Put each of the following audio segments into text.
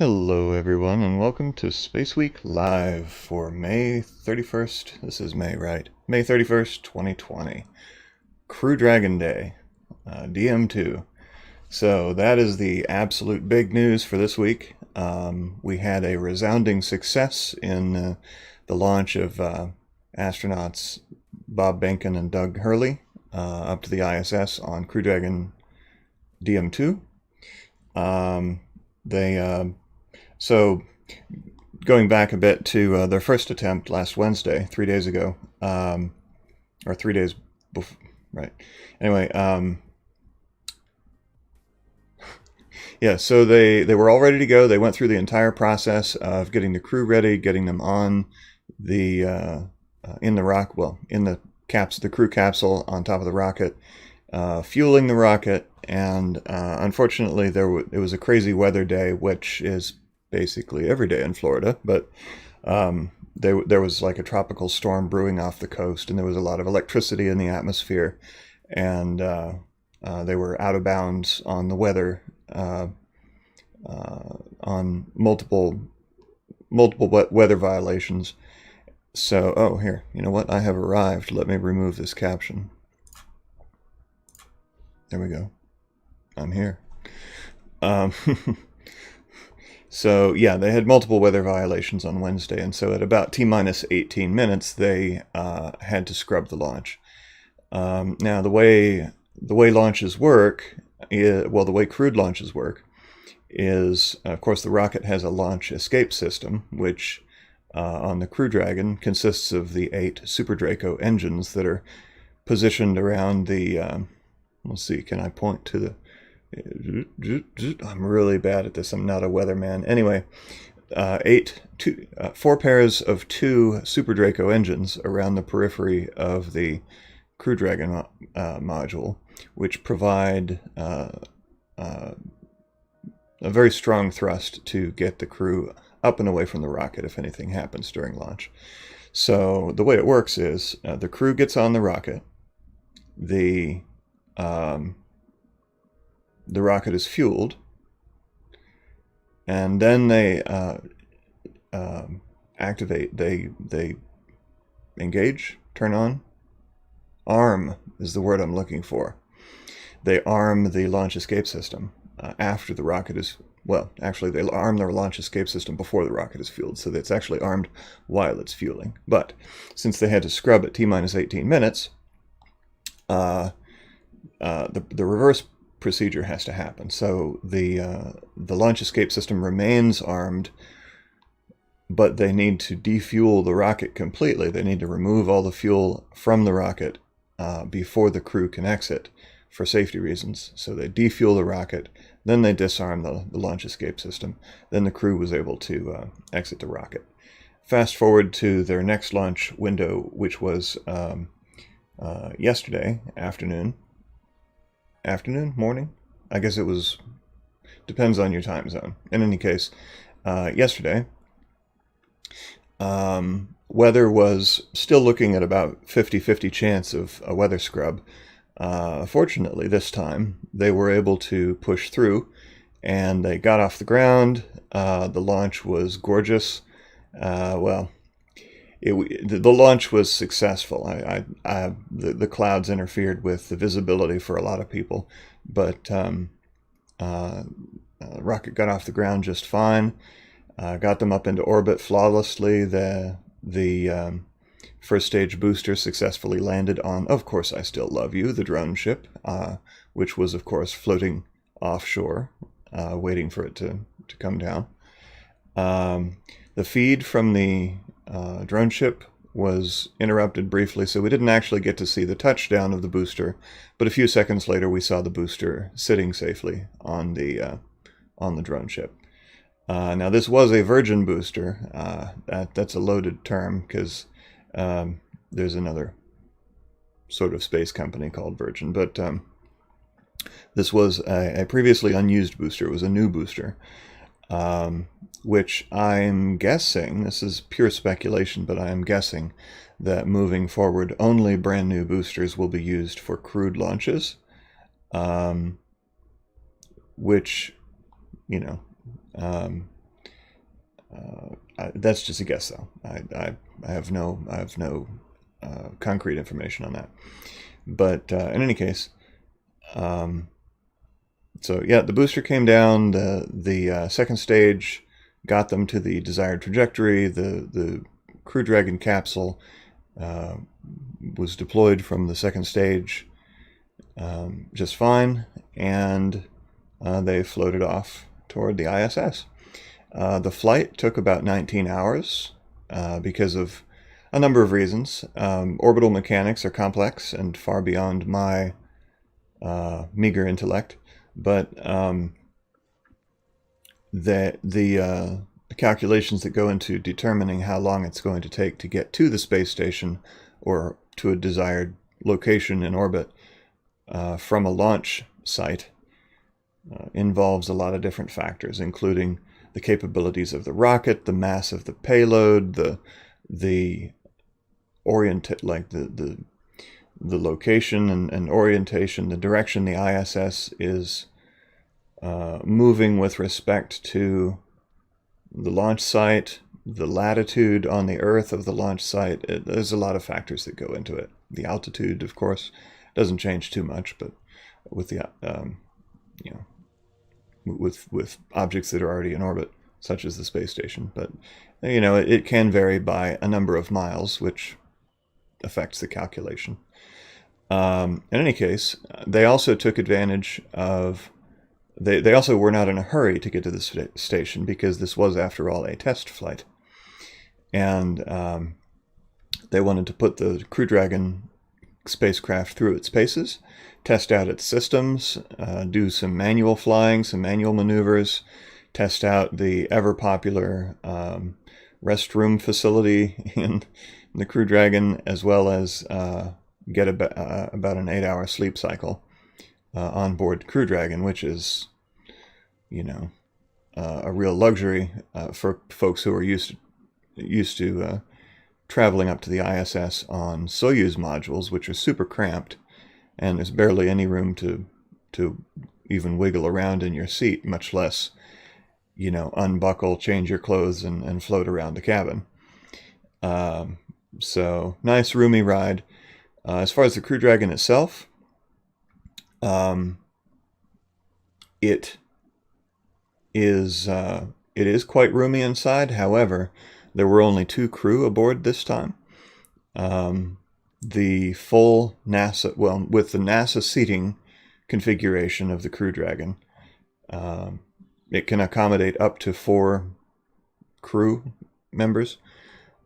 Hello everyone and welcome to SpaceWeek Live for May 31st. This is May, right? May 31st, 2020. Crew Dragon Day, DM2. So that is the absolute big news for this week. We had a resounding success in the launch of astronauts Bob Behnken and Doug Hurley up to the ISS on Crew Dragon DM2. So going back a bit to their first attempt last Wednesday, 3 days ago, or 3 days before, right? Anyway, yeah, so they were all ready to go. They went through the entire process of getting the crew ready, getting them on the in the crew capsule on top of the rocket, fueling the rocket, and unfortunately it was a crazy weather day, which is basically every day in Florida, but there was like a tropical storm brewing off the coast, and there was a lot of electricity in the atmosphere, and they were out of bounds on the weather, on multiple weather violations. So, oh, here, you know what? I have arrived. Let me remove this caption. There we go. I'm here. So yeah, they had multiple weather violations on Wednesday, and so at about T-minus 18 minutes, they had to scrub the launch. Now the way launches work, the way crewed launches work, is of course the rocket has a launch escape system, which on the Crew Dragon consists of the 8 Super Draco engines that are positioned around the. Let's see, can I point to the? I'm really bad at this. I'm not a weatherman. Anyway, 4 pairs of 2 Super Draco engines around the periphery of the Crew Dragon module, which provide a very strong thrust to get the crew up and away from the rocket if anything happens during launch. So the way it works is the crew gets on the rocket, the rocket is fueled, and then they activate, they engage, turn on. Arm is the word I'm looking for. they arm the launch escape system after the rocket is, well, actually they arm their launch escape system before the rocket is fueled, so that it's actually armed while it's fueling. But since they had to scrub at T-minus 18 minutes, the reverse procedure has to happen. So the launch escape system remains armed, but they need to defuel the rocket completely. They need to remove all the fuel from the rocket before the crew can exit for safety reasons. So they defuel the rocket, then they disarm the launch escape system. Then the crew was able to exit the rocket. Fast forward to their next launch window, which was yesterday afternoon. Morning? I guess it was, depends on your time zone. In any case, yesterday, weather was still looking at about 50-50 chance of a weather scrub. Fortunately, this time, they were able to push through, and they got off the ground. The launch was gorgeous. The launch was successful. The clouds interfered with the visibility for a lot of people, but the rocket got off the ground just fine. Got them up into orbit flawlessly. The first stage booster successfully landed on, of course, I Still Love You, the drone ship, which was, of course, floating offshore, waiting for it to come down. The feed from the drone ship was interrupted briefly, so we didn't actually get to see the touchdown of the booster, but a few seconds later we saw the booster sitting safely on the drone ship. Now, this was a Virgin booster. That's a loaded term, because there's another sort of space company called Virgin, but this was a previously unused booster. It was a new booster, which I'm guessing, this is pure speculation, but I am guessing that moving forward, only brand new boosters will be used for crewed launches, which, you know, that's just a guess, though. I have no concrete information on that. But in any case, so yeah, the booster came down. The second stage got them to the desired trajectory. The Crew Dragon capsule was deployed from the second stage just fine, and they floated off toward the ISS. The flight took about 19 hours because of a number of reasons. Orbital mechanics are complex and far beyond my meager intellect, but the calculations that go into determining how long it's going to take to get to the space station or to a desired location in orbit from a launch site involves a lot of different factors, including the capabilities of the rocket, the mass of the payload, the location and orientation, the direction the ISS is moving with respect to the launch site, the latitude on the Earth of the launch site. There's a lot of factors that go into it. The altitude, of course, doesn't change too much, but with the with objects that are already in orbit, such as the space station. But it can vary by a number of miles, which affects the calculation. In any case, they also took advantage of. They also were not in a hurry to get to the station, because this was, after all, a test flight, and they wanted to put the Crew Dragon spacecraft through its paces, test out its systems, do some manual flying, some manual maneuvers, test out the ever-popular restroom facility in the Crew Dragon, as well as get about an 8-hour sleep cycle on board Crew Dragon, which is, a real luxury for folks who are used to traveling up to the ISS on Soyuz modules, which are super cramped, and there's barely any room to even wiggle around in your seat, much less, unbuckle, change your clothes, and float around the cabin. So, nice, roomy ride. As far as the Crew Dragon itself, Um, it is quite roomy inside. However, there were only 2 crew aboard this time. The full NASA, well, with the NASA seating configuration of the Crew Dragon, it can accommodate up to 4 crew members.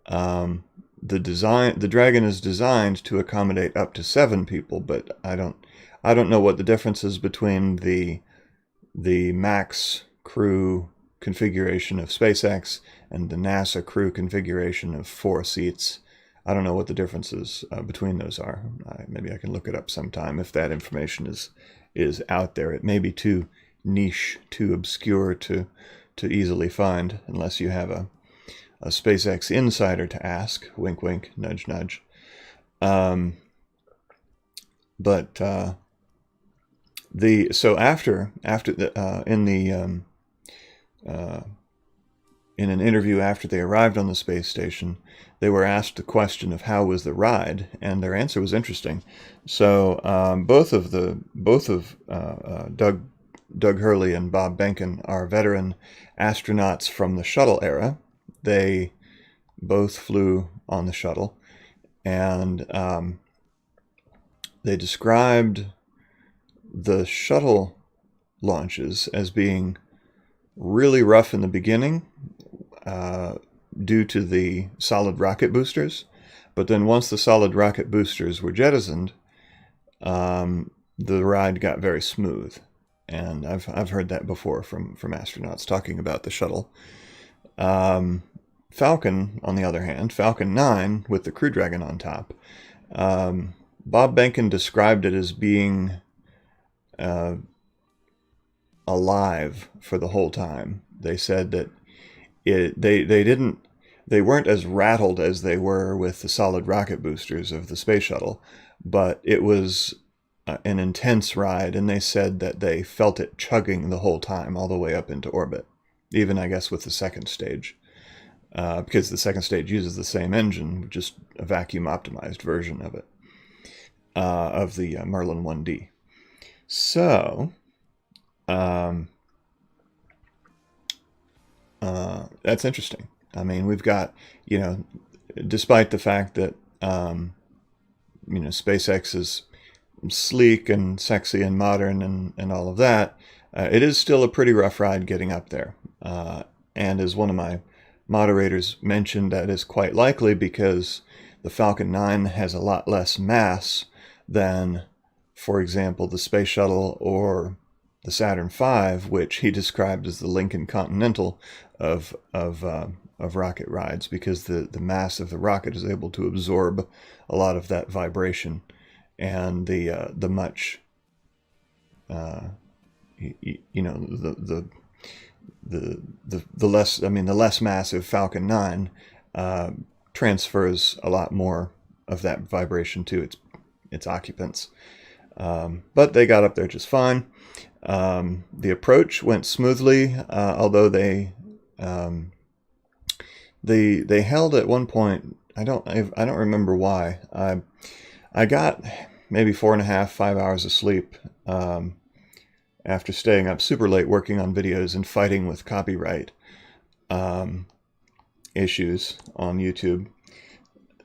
The Dragon is designed to accommodate up to 7 people, but I don't know what the difference is between the max crew configuration of SpaceX and the NASA crew configuration of 4 seats. I don't know what the differences between those are. Maybe I can look it up sometime if that information is out there. It may be too niche, too obscure to easily find, unless you have a SpaceX insider to ask. Wink, wink, nudge, nudge. In an interview after they arrived on the space station, they were asked the question of how was the ride, and their answer was interesting. So both of Doug Hurley and Bob Behnken are veteran astronauts from the shuttle era. They both flew on the shuttle, and they described the shuttle launches as being really rough in the beginning due to the solid rocket boosters. But then once the solid rocket boosters were jettisoned, the ride got very smooth. And I've heard that before from astronauts talking about the shuttle. Falcon, on the other hand, Falcon 9 with the Crew Dragon on top, Bob Behnken described it as being alive for the whole time. They said that they weren't as rattled as they were with the solid rocket boosters of the space shuttle, but it was an intense ride, and they said that they felt it chugging the whole time all the way up into orbit, even I guess with the second stage, because the second stage uses the same engine, just a vacuum optimized version of it, of the Merlin 1D. So that's interesting. I mean, we've got, despite the fact that, SpaceX is sleek and sexy and modern and all of that, it is still a pretty rough ride getting up there. And as one of my moderators mentioned, that is quite likely because the Falcon 9 has a lot less mass than, for example, the Space Shuttle or the Saturn V, which he described as the Lincoln Continental of rocket rides, because the mass of the rocket is able to absorb a lot of that vibration, and the much the less massive Falcon 9 transfers a lot more of that vibration to its occupants. But they got up there just fine. The approach went smoothly, although they held at one point. I don't remember why. I got maybe 4.5-5 hours of sleep after staying up super late working on videos and fighting with copyright issues on YouTube,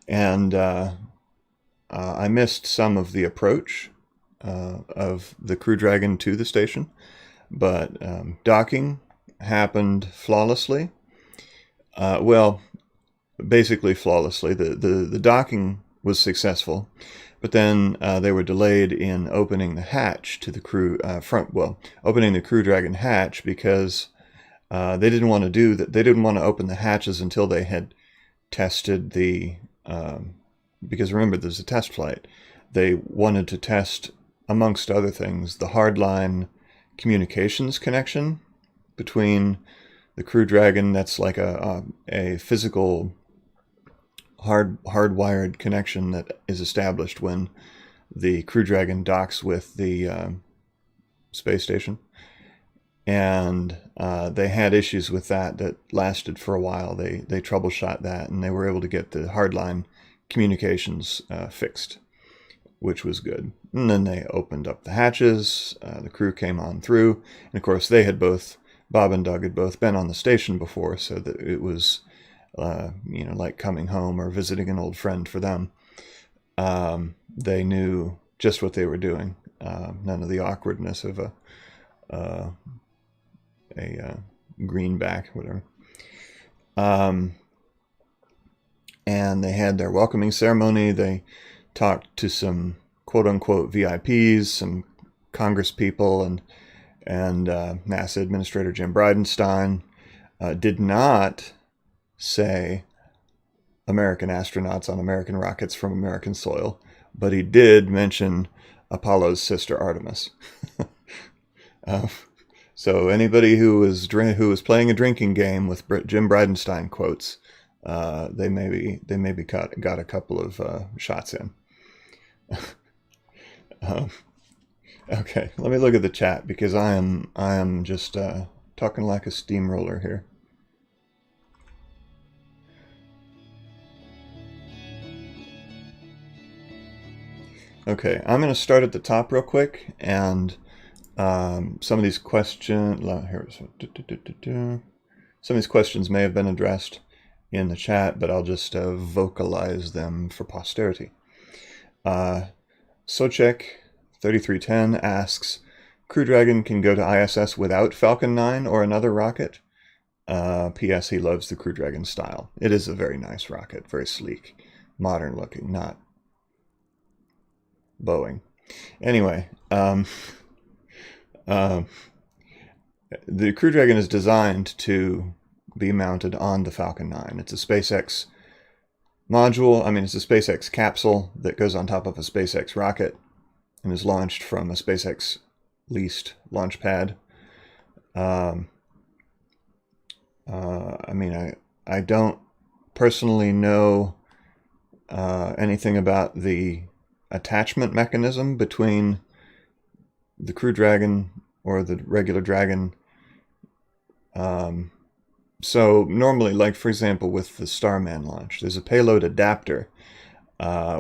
and I missed some of the approach of the Crew Dragon to the station, but docking happened flawlessly. Well, basically flawlessly. The docking was successful, but then they were delayed in opening the hatch to the crew opening the Crew Dragon hatch, because they didn't want to do that. They didn't want to open the hatches until they had tested the. Because remember, there's a test flight. They wanted to test, amongst other things, the hardline communications connection between the Crew Dragon. That's like a physical hardwired connection that is established when the Crew Dragon docks with the space station. And they had issues with that lasted for a while. They troubleshot that, and they were able to get the hardline communications fixed. which was good. And then they opened up the hatches. The crew came on through. And of course, they had both, Bob and Doug had both been on the station before, so that it was, you know, like coming home or visiting an old friend for them. They knew just what they were doing. None of the awkwardness of a greenback, whatever. And they had their welcoming ceremony. They talked to some quote-unquote VIPs, some Congress people, and NASA Administrator Jim Bridenstine. Did not say American astronauts on American rockets from American soil, but he did mention Apollo's sister Artemis. So anybody who was playing a drinking game with Jim Bridenstine quotes, they maybe got a couple of shots in. Okay, let me look at the chat because I am just talking like a steamroller here. Okay, I'm going to start at the top real quick, and some of these questions. Some of these questions may have been addressed in the chat, but I'll just vocalize them for posterity. Sochek 3310 asks, Crew Dragon can go to ISS without Falcon 9 or another rocket? P.S. He loves the Crew Dragon style. It is a very nice rocket, very sleek, modern looking, not Boeing. Anyway, the Crew Dragon is designed to be mounted on the Falcon 9. It's a SpaceX module. I mean, it's a SpaceX capsule that goes on top of a SpaceX rocket and is launched from a SpaceX leased launch pad. I mean, I don't personally know anything about the attachment mechanism between the Crew Dragon or the regular Dragon. So normally, like for example, with the Starman launch, there's a payload adapter,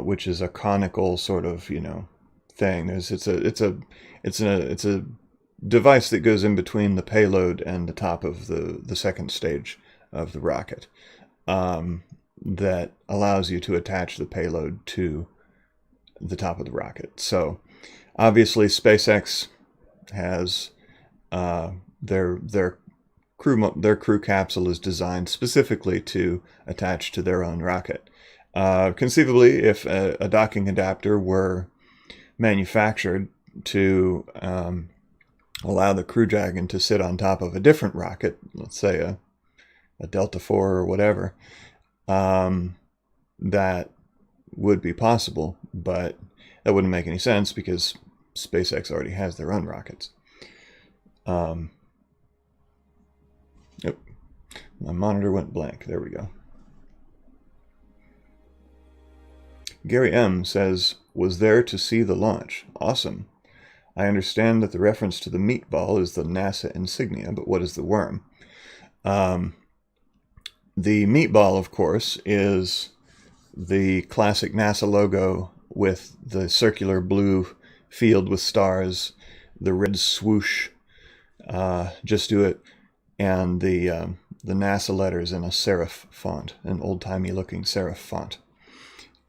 which is a conical sort of, you know, thing. It's a device that goes in between the payload and the top of the second stage of the rocket, that allows you to attach the payload to the top of the rocket. So obviously SpaceX has their crew capsule is designed specifically to attach to their own rocket. Conceivably, if a docking adapter were manufactured to allow the Crew Dragon to sit on top of a different rocket, let's say a Delta IV or whatever, that would be possible, but that wouldn't make any sense because SpaceX already has their own rockets. Yep, my monitor went blank. There we go. Gary M. says, was there to see the launch. Awesome. I understand that the reference to the meatball is the NASA insignia, but what is the worm? The meatball, of course, is the classic NASA logo with the circular blue field with stars, the red swoosh, just do it, and the NASA letters in a serif font, an old-timey looking serif font.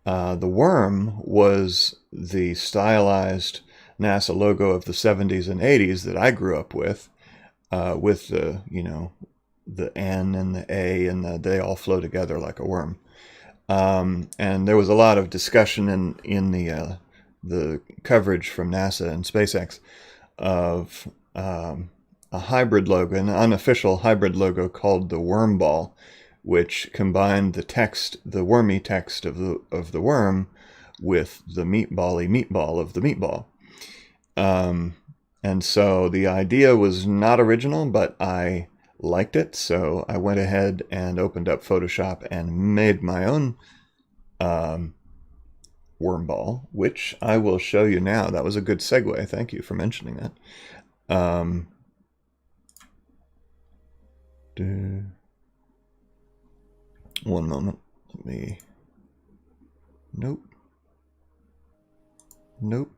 The worm was the stylized NASA logo of the 70s and 80s that I grew up with the, you know, the N and the A and they all flow together like a worm. And there was a lot of discussion in the coverage from NASA and SpaceX of a hybrid logo, an unofficial hybrid logo called the worm ball, which combined the text, the wormy text of the worm, with the meatball-y meatball of the meatball. And so the idea was not original, but I liked it, so I went ahead and opened up Photoshop and made my own worm ball, which I will show you now. That was a good segue. Thank you for mentioning that. One moment. Let me... Nope. Nope.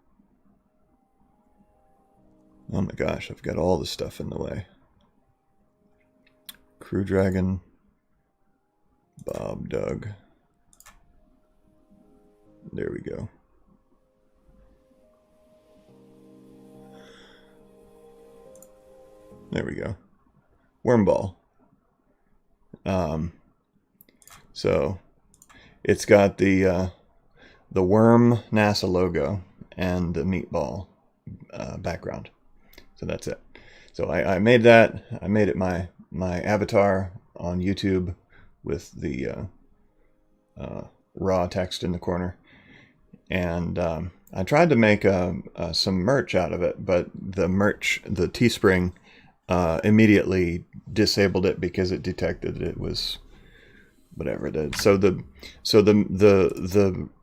Oh my gosh, I've got all the stuff in the way. Crew Dragon, Bob, Doug. There we go. There we go. Wormball. So it's got the worm NASA logo and the meatball background. So that's it. So I made that. I made it my avatar on YouTube with the raw text in the corner. And I tried to make some merch out of it, but the Teespring, immediately disabled it because it detected it was whatever it is. So the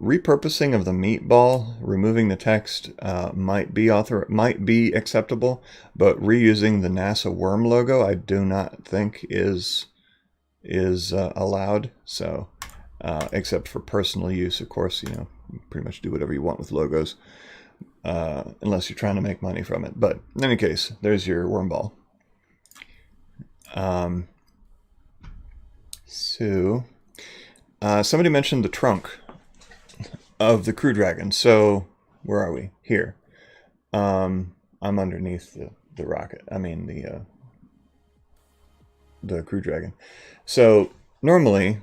repurposing of the meatball, removing the text, might be acceptable, but reusing the NASA worm logo I do not think is allowed. So except for personal use, of course, you know, pretty much do whatever you want with logos, unless you're trying to make money from it. But in any case, there's your wormball. So somebody mentioned the trunk of the Crew Dragon. So where are we? Here. I'm underneath the rocket. I mean the Crew Dragon. So normally,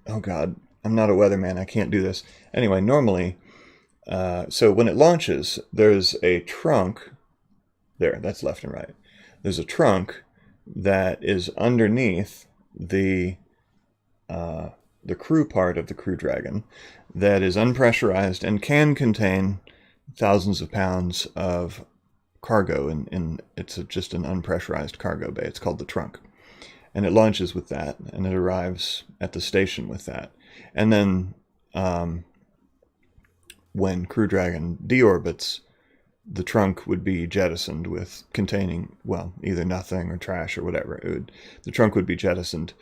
oh God, I'm not a weatherman. I can't do this. Anyway, normally, so when it launches, there's a trunk. There, that's left and right. There's a trunk that is underneath the crew part of the Crew Dragon that is unpressurized and can contain thousands of pounds of cargo. It's just an unpressurized cargo bay. It's called the trunk. And it launches with that, and it arrives at the station with that. And then when Crew Dragon deorbits, the trunk would be jettisoned with containing, well, either nothing or trash or whatever. The trunk would be jettisoned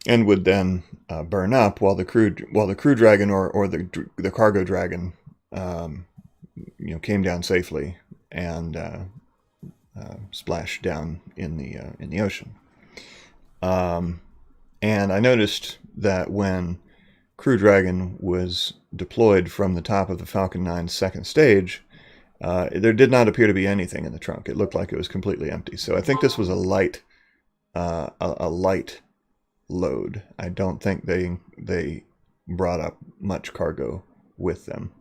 and would then burn up while the Crew Dragon or the Cargo Dragon, came down safely and splashed down in the ocean. And I noticed that when Crew Dragon was deployed from the top of the Falcon 9's second stage, there did not appear to be anything in the trunk. It looked like it was completely empty. So I think this was a light load. I don't think they brought up much cargo with them.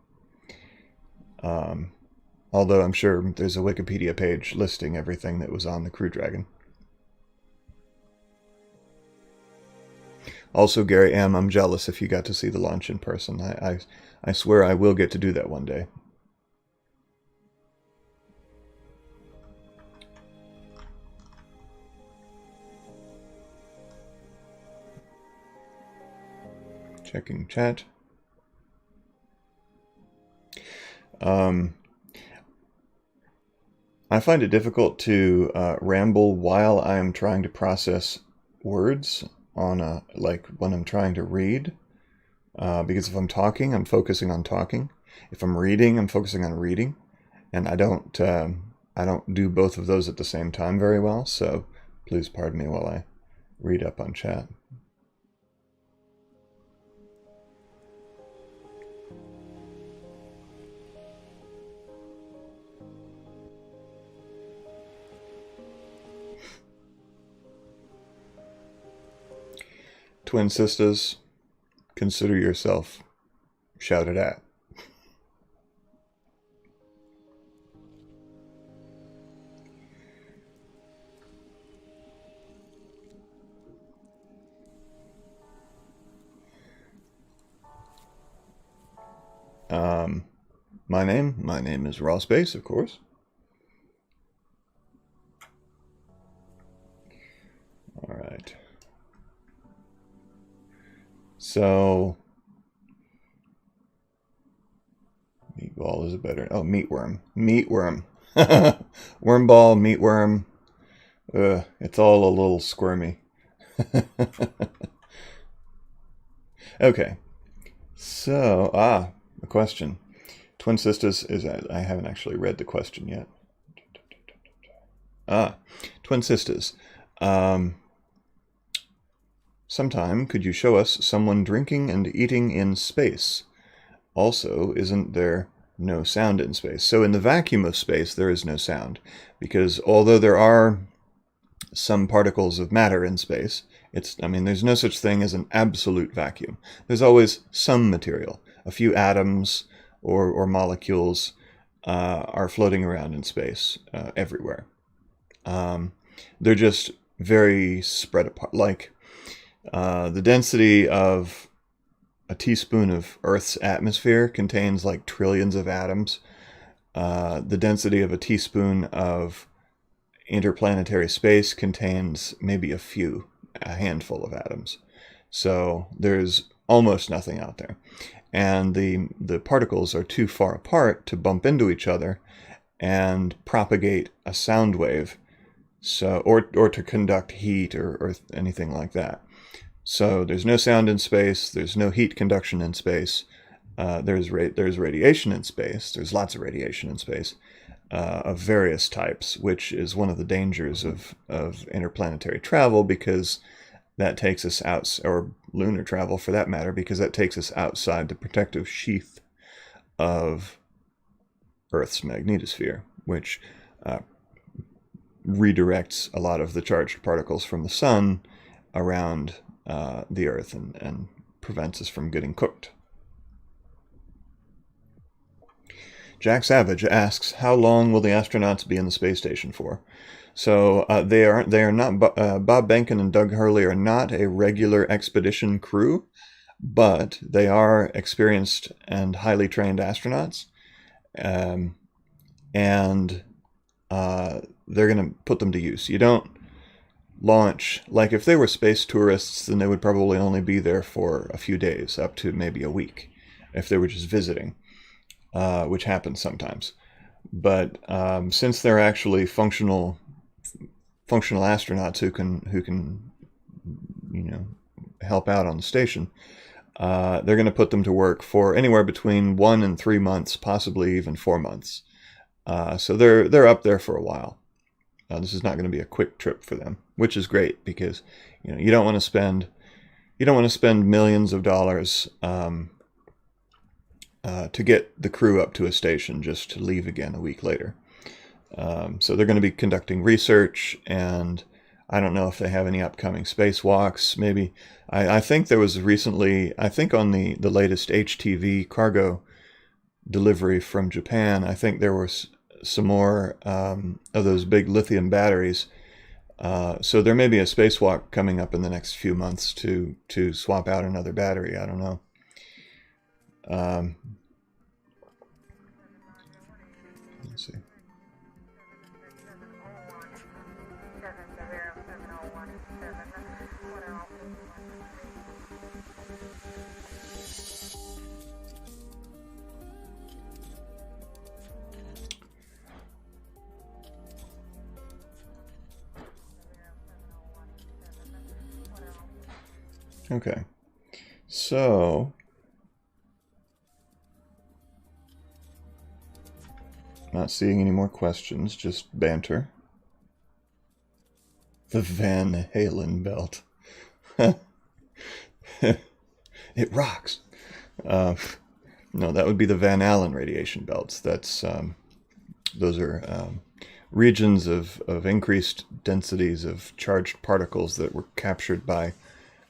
Although I'm sure there's a Wikipedia page listing everything that was on the Crew Dragon. Also, Gary M., I'm jealous if you got to see the launch in person. I swear I will get to do that one day. Checking chat. I find it difficult to ramble while I'm trying to process words on like when I'm trying to read, because if I'm talking, I'm focusing on talking. If I'm reading, I'm focusing on reading, and I don't do both of those at the same time very well. So please pardon me while I read up on chat. Twin sisters, consider yourself shouted at. My name is Raw Space, of course. All right. So, meatball is a better. Oh, meatworm. Meatworm. Wormball, meatworm. It's all a little squirmy. Okay. So, a question. Twin sisters is, I haven't actually read the question yet. Twin sisters. Sometime could you show us someone drinking and eating in space? Also, isn't there no sound in space? So in the vacuum of space, there is no sound, because although there are some particles of matter in space, there's no such thing as an absolute vacuum. There's always some material. A few atoms or molecules are floating around in space everywhere. They're just very spread apart. Like the density of a teaspoon of Earth's atmosphere contains like trillions of atoms. The density of a teaspoon of interplanetary space contains maybe a handful of atoms. So there's almost nothing out there. And the particles are too far apart to bump into each other and propagate a sound wave, or to conduct heat or anything like that. So there's no sound in space, there's no heat conduction in space, there's radiation in space, there's lots of radiation in space, of various types, which is one of the dangers of interplanetary travel, because that takes us out, or lunar travel for that matter, because that takes us outside the protective sheath of Earth's magnetosphere, which redirects a lot of the charged particles from the sun around the Earth and prevents us from getting cooked. Jack Savage asks, how long will the astronauts be in the space station for? So they are not, Bob Behnken and Doug Hurley are not a regular expedition crew, but they are experienced and highly trained astronauts. And they're going to put them to use. You don't launch, like if they were space tourists, then they would probably only be there for a few days, up to maybe a week, if they were just visiting, which happens sometimes. But since they're actually functional astronauts who can help out on the station, they're going to put them to work for anywhere between 1 and 3 months, possibly even 4 months. So they're up there for a while. This is not going to be a quick trip for them, which is great, because you don't want to spend millions of dollars to get the crew up to a station just to leave again a week later. So they're going to be conducting research, and I don't know if they have any upcoming spacewalks. Maybe I think there was recently, I think on the latest HTV cargo delivery from Japan, I think there was some more of those big lithium batteries. So there may be a spacewalk coming up in the next few months to swap out another battery. I don't know. Let's see. Okay, so not seeing any more questions, just banter. The Van Halen belt. It rocks. No, that would be the Van Allen radiation belts. Those are regions of increased densities of charged particles that were captured by.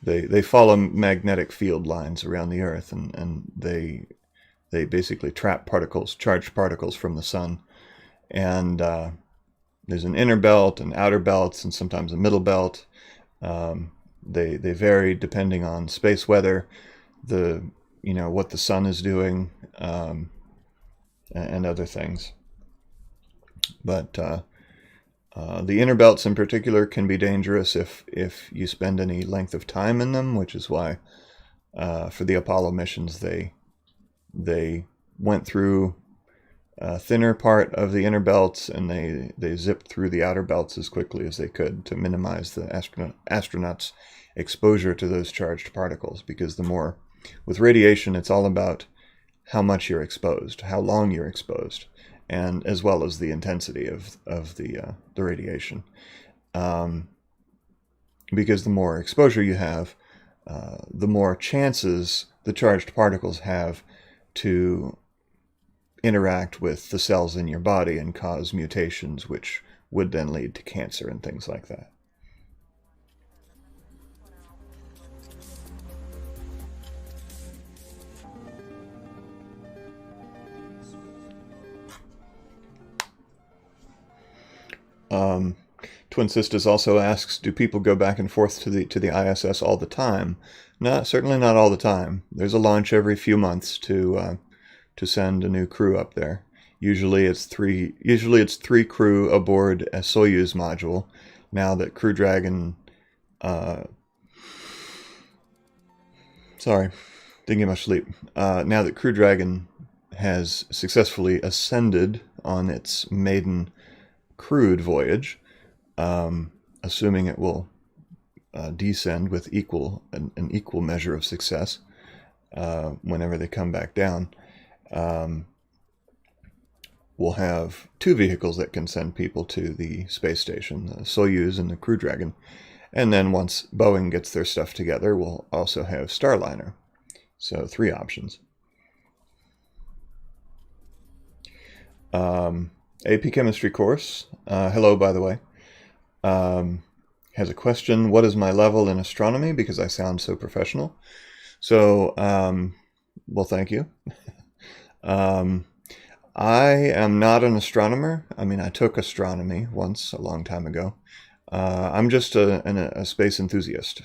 They follow magnetic field lines around the Earth, and they basically trap charged particles from the sun. And there's an inner belt and outer belts, and sometimes a middle belt. They vary depending on space weather, what the sun is doing, and other things. But the inner belts in particular can be dangerous if you spend any length of time in them, which is why for the Apollo missions they went through a thinner part of the inner belts, and they zipped through the outer belts as quickly as they could to minimize the astronauts' exposure to those charged particles, because with radiation, it's all about how much you're exposed, how long you're exposed, and as well as the intensity of the radiation. Because the more exposure you have, the more chances the charged particles have to interact with the cells in your body and cause mutations, which would then lead to cancer and things like that. Twin Sisters also asks, do people go back and forth to the ISS all the time? Certainly not all the time. There's a launch every few months to send a new crew up there. Usually it's three crew aboard a Soyuz module. Now that Crew Dragon, sorry, didn't get much sleep. Now that Crew Dragon has successfully ascended on its maiden crewed voyage, assuming it will descend with an equal measure of success whenever they come back down. We'll have two vehicles that can send people to the space station, the Soyuz and the Crew Dragon. And then once Boeing gets their stuff together, we'll also have Starliner. So 3 options. AP Chemistry course, hello by the way, has a question, what is my level in astronomy? Because I sound so professional. So, well, thank you. I am not an astronomer. I mean, I took astronomy once a long time ago. I'm just a space enthusiast.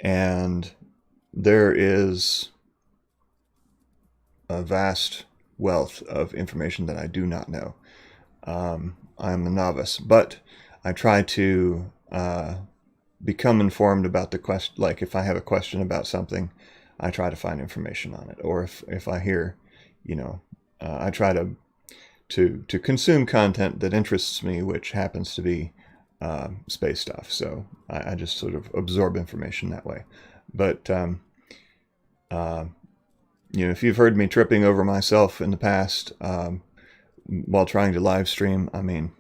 And there is a vast wealth of information that I do not know. I'm a novice, but I try to become informed about the question. Like if I have a question about something, I try to find information on it. Or if I hear, I try to consume content that interests me, which happens to be space stuff. So I just sort of absorb information that way. But if you've heard me tripping over myself in the past while trying to live stream, I mean,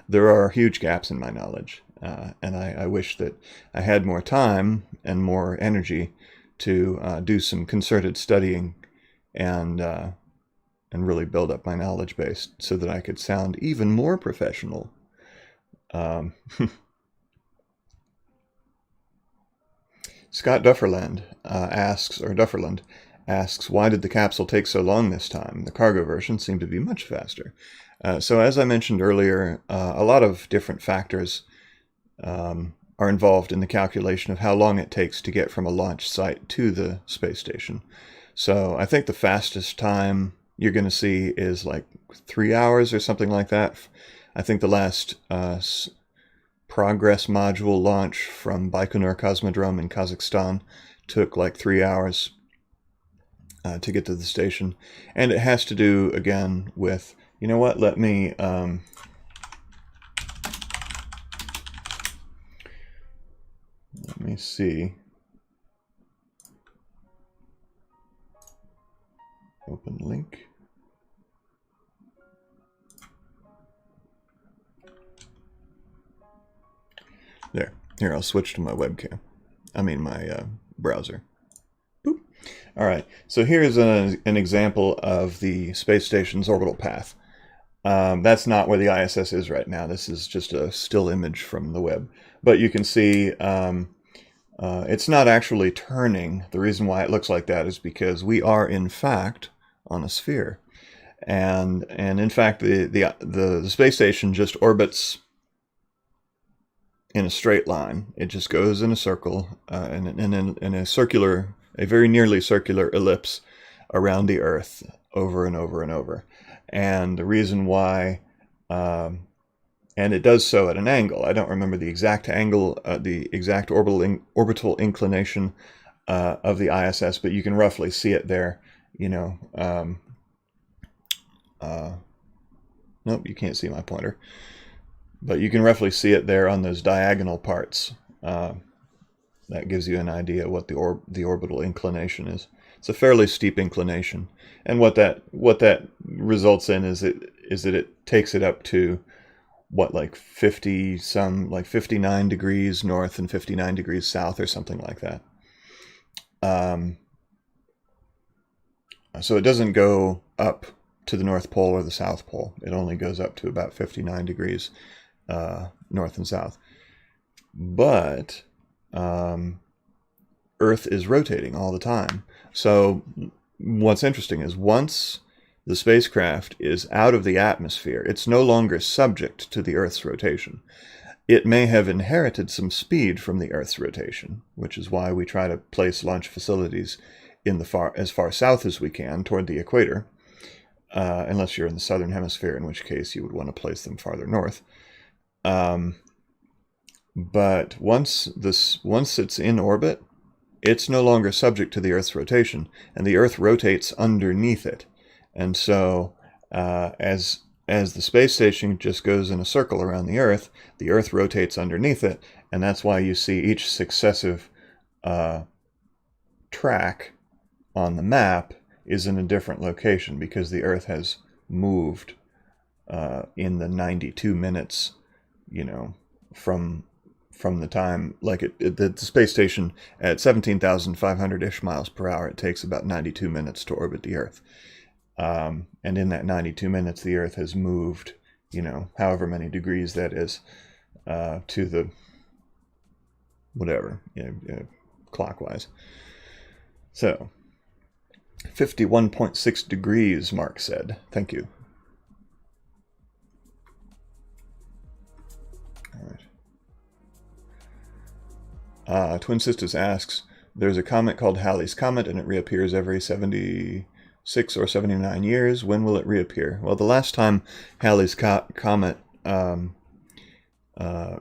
there are huge gaps in my knowledge. And I wish that I had more time and more energy to do some concerted studying and really build up my knowledge base so that I could sound even more professional. Scott Dufferland asks, why did the capsule take so long this time? The cargo version seemed to be much faster. So as I mentioned earlier, a lot of different factors are involved in the calculation of how long it takes to get from a launch site to the space station. So I think the fastest time you're going to see is like 3 hours or something like that. I think the last Progress module launch from Baikonur Cosmodrome in Kazakhstan took like 3 hours to get to the station. And it has to do, again, with, let me see. Open link. There. Here, I'll switch to my webcam. I mean my browser. Boop. All right. So here's an example of the space station's orbital path. That's not where the ISS is right now. This is just a still image from the web. But you can see it's not actually turning. The reason why it looks like that is because we are, in fact, on a sphere. And in fact, the space station just orbits in a straight line. It just goes in a circle, in a very nearly circular ellipse around the Earth over and over and over. And the reason why, and it does so at an angle. I don't remember the exact angle, the exact orbital inclination of the ISS, but you can roughly see it there. Nope, you can't see my pointer. But you can roughly see it there on those diagonal parts. That gives you an idea what the orbital inclination is. It's a fairly steep inclination, and what that results in is that it takes it up to what, like 59 degrees north and 59 degrees south or something like that. So it doesn't go up to the North Pole or the South Pole. It only goes up to about 59 degrees north and south. But Earth is rotating all the time. So what's interesting is once the spacecraft is out of the atmosphere, it's no longer subject to the Earth's rotation. It may have inherited some speed from the Earth's rotation, which is why we try to place launch facilities in as far south as we can toward the equator, unless you're in the southern hemisphere, in which case you would want to place them farther north. But once it's in orbit, it's no longer subject to the Earth's rotation, and the Earth rotates underneath it. And so as the space station just goes in a circle around the Earth rotates underneath it, and that's why you see each successive track on the map is in a different location, because the Earth has moved in the 92 minutes, from the time, like the space station at 17,500-ish miles per hour, it takes about 92 minutes to orbit the Earth. And in that 92 minutes, the Earth has moved, however many degrees that is, to the whatever, clockwise. So 51.6 degrees, Mark said. Thank you. All right. Twin Sisters asks, there's a comet called Halley's Comet, and it reappears every 76 or 79 years. When will it reappear? Well, the last time Halley's Comet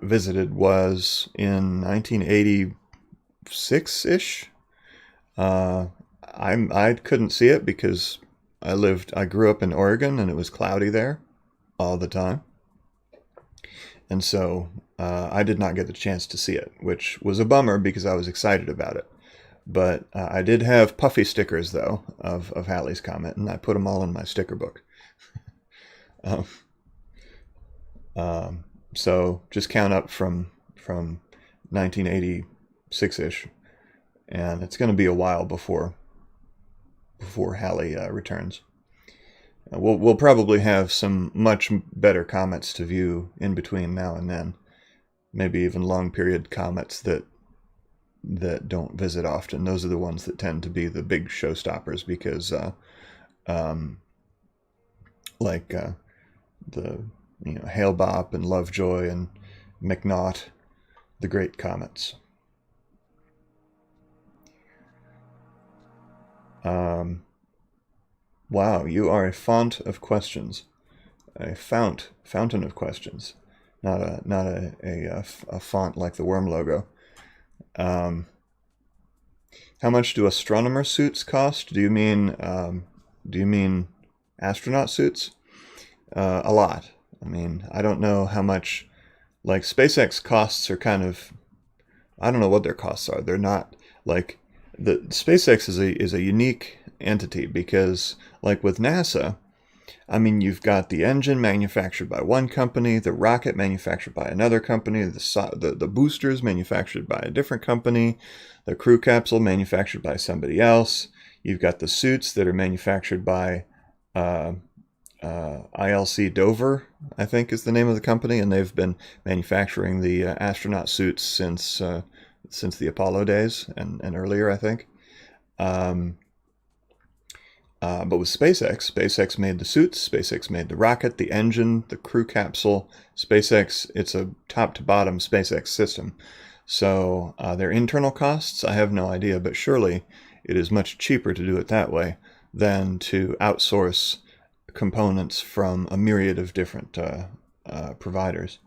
visited was in 1986-ish. I couldn't see it because I grew up in Oregon, and it was cloudy there all the time. And so I did not get the chance to see it, which was a bummer because I was excited about it. But I did have puffy stickers, though, of Halley's Comet, and I put them all in my sticker book. So just count up from 1986-ish, and it's going to be a while before Halley returns. We'll probably have some much better comets to view in between now and then. Maybe even long period comets that don't visit often. Those are the ones that tend to be the big showstoppers, because the Hale-Bopp and Lovejoy and McNaught, the great comets. Wow, you are a font of questions, a fountain of questions, not a font like the worm logo. How much do astronomer suits cost? Do you mean astronaut suits? A lot. I mean, I don't know how much. Like, SpaceX costs are kind of, I don't know what their costs are. They're not like the SpaceX is a unique entity, because like with NASA, I mean, you've got the engine manufactured by one company, the rocket manufactured by another company, the boosters manufactured by a different company, the crew capsule manufactured by somebody else. You've got the suits that are manufactured by ILC Dover, I think is the name of the company, and they've been manufacturing the astronaut suits since the Apollo days and earlier, I think. But with SpaceX made the suits, SpaceX made the rocket, the engine, the crew capsule. SpaceX, it's a top-to-bottom SpaceX system. So their internal costs, I have no idea, but surely it is much cheaper to do it that way than to outsource components from a myriad of different providers.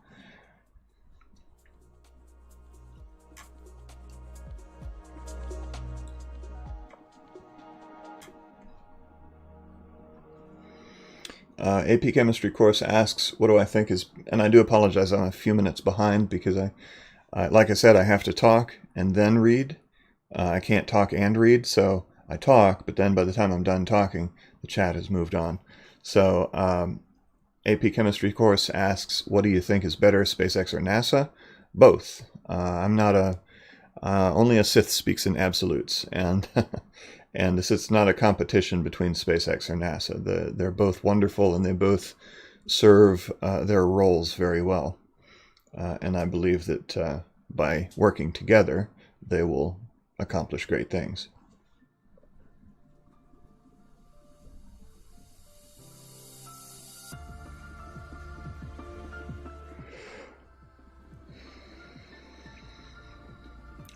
AP Chemistry course asks, what do I think is, and I do apologize, I'm a few minutes behind because like I said, I have to talk and then read. I can't talk and read, so I talk, but then by the time I'm done talking, the chat has moved on. So AP Chemistry course asks, what do you think is better, SpaceX or NASA? Both. I'm not a... only a Sith speaks in absolutes, and and it's not a competition between SpaceX or NASA. They're both wonderful, and they both serve their roles very well. And I believe that by working together, they will accomplish great things.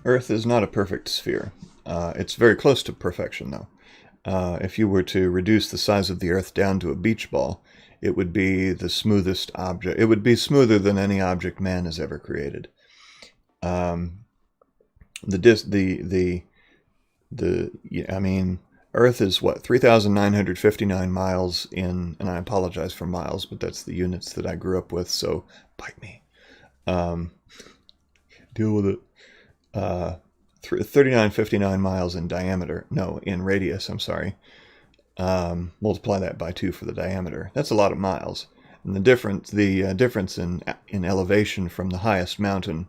Earth is not a perfect sphere. It's very close to perfection, though. If you were to reduce the size of the Earth down to a beach ball, it would be the smoothest object. It would be smoother than any object man has ever created. I mean, Earth is what, 3,959 miles in, and I apologize for miles, but that's the units that I grew up with, so bite me. Deal with it. 3959 miles in diameter. No, in radius, I'm sorry. Multiply that by 2 for the diameter. That's a lot of miles. And the difference in elevation from the highest mountain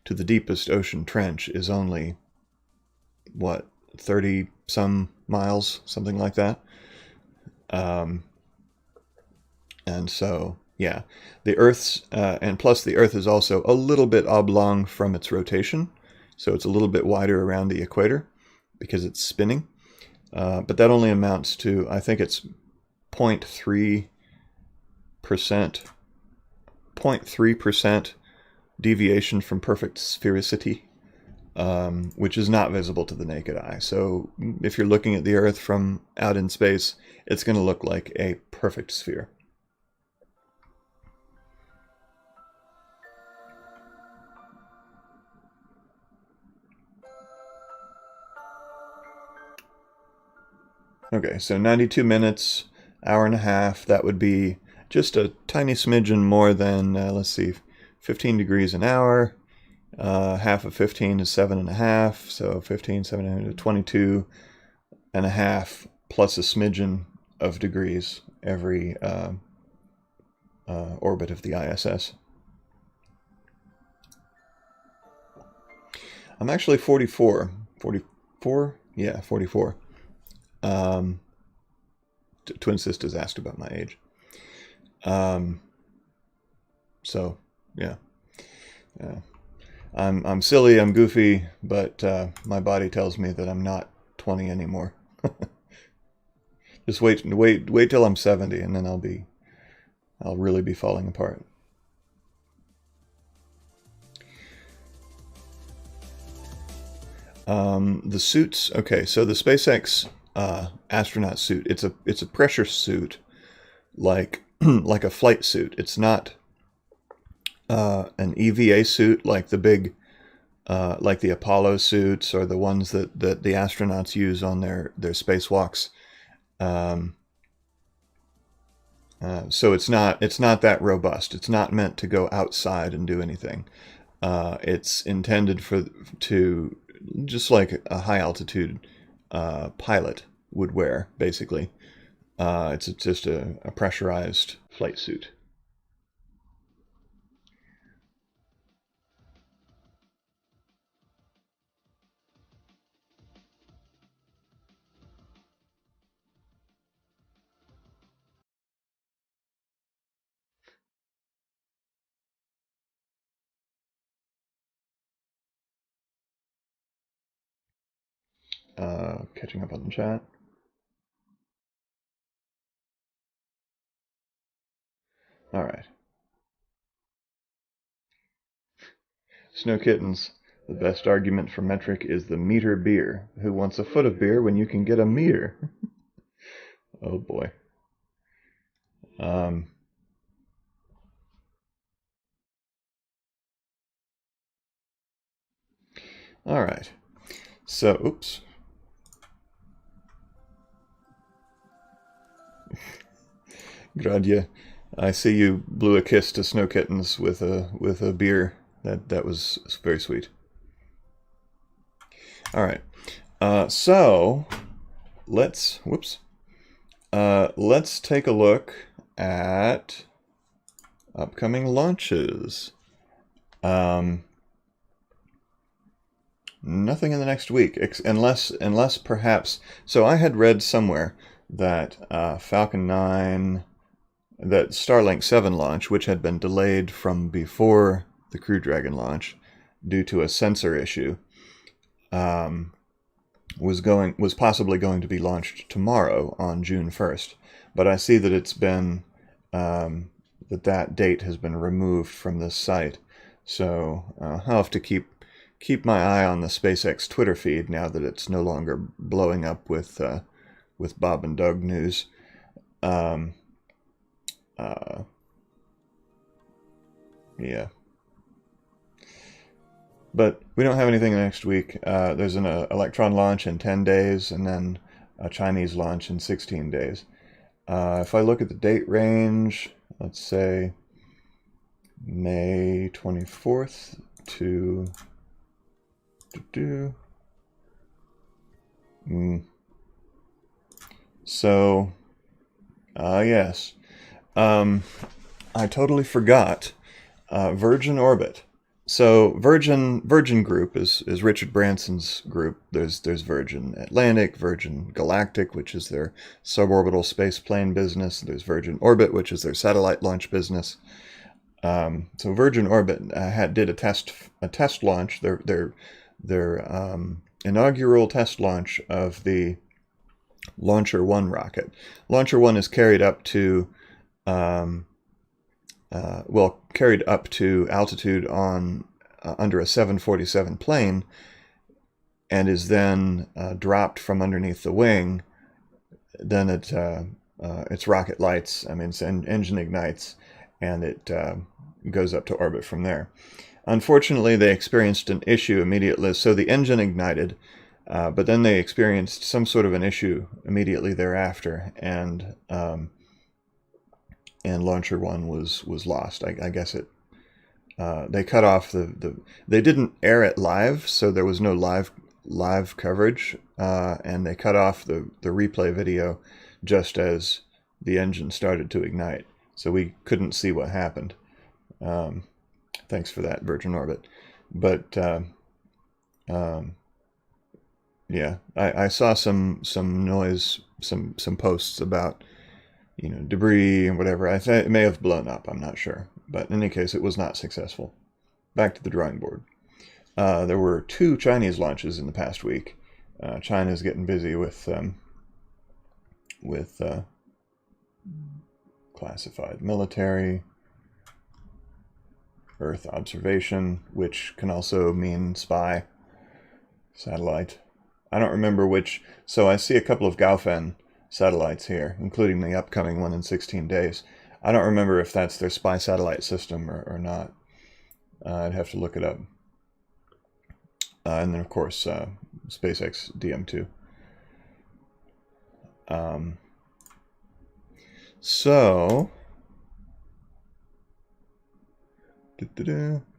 to the deepest ocean trench is only, what, 30 some miles, something like that. And so, yeah, the Earth's, and plus the Earth is also a little bit oblong from its rotation. So it's a little bit wider around the equator because it's spinning. But that only amounts to, I think it's 0.3% deviation from perfect sphericity, which is not visible to the naked eye. So if you're looking at the Earth from out in space, it's going to look like a perfect sphere. Okay, so 92 minutes, hour and a half, that would be just a tiny smidgen more than, let's see, 15 degrees an hour. Half of 15 is 7.5, so 15, 7, 22 and a half plus a smidgen of degrees every orbit of the ISS. I'm actually 44. 44? Yeah, 44. Twin sisters asked about my age. So yeah, I'm silly, I'm goofy, but my body tells me that I'm not 20 anymore. Just wait till I'm 70, and then I'll really be falling apart. The suits. Okay, so the SpaceX astronaut suit. It's a pressure suit, like like a flight suit. It's not an EVA suit like the big, like the Apollo suits or the ones that the astronauts use on their spacewalks. So it's not that robust. It's not meant to go outside and do anything. It's intended to just like a high altitude pilot would wear, basically. It's just a pressurized flight suit. Catching up on the chat. All right. Snow Kittens. The best argument for metric is the meter beer. Who wants a foot of beer when you can get a meter? Oh boy. All right. So, oops. Gradia, I see you blew a kiss to Snow Kittens with a beer. That was very sweet. All right. So let's take a look at upcoming launches. Nothing in the next week, unless perhaps. So I had read somewhere that Falcon 9, that Starlink 7 launch, which had been delayed from before the Crew Dragon launch due to a sensor issue, was possibly going to be launched tomorrow on June 1st. But I see that it's been that date has been removed from this site. So I'll have to keep my eye on the SpaceX Twitter feed now that it's no longer blowing up with Bob and Doug news. Yeah. But we don't have anything next week. There's an Electron launch in 10 days and then a Chinese launch in 16 days. If I look at the date range, let's say May 24th to So, yes. I totally forgot Virgin Orbit. So Virgin Group is Richard Branson's group. There's Virgin Atlantic, Virgin Galactic, which is their suborbital space plane business. There's Virgin Orbit, which is their satellite launch business. So Virgin Orbit did a test launch. Their inaugural test launch of the Launcher 1 rocket. Launcher 1 is carried up to altitude on under a 747 plane, and is then dropped from underneath the wing. Then its rocket lights, its engine ignites, and it goes up to orbit from there. Unfortunately, they experienced an issue immediately. So the engine ignited, but then they experienced some sort of an issue immediately thereafter, and Launcher 1 was lost. I guess they cut off they didn't air it live, so there was no live coverage, and they cut off the replay video just as the engine started to ignite, so we couldn't see what happened. Thanks for that, Virgin Orbit. But yeah, I saw some noise, some posts about debris and whatever. I think it may have blown up. I'm not sure, but in any case, it was not successful. Back to the drawing board. There were 2 Chinese launches in the past week. China's getting busy with classified military, Earth observation, which can also mean spy, satellite. I don't remember which. So I see a couple of Gaofen satellites here, including the upcoming one in 16 days. I don't remember if that's their spy satellite system or not. I'd have to look it up. And then, of course, SpaceX DM2. So,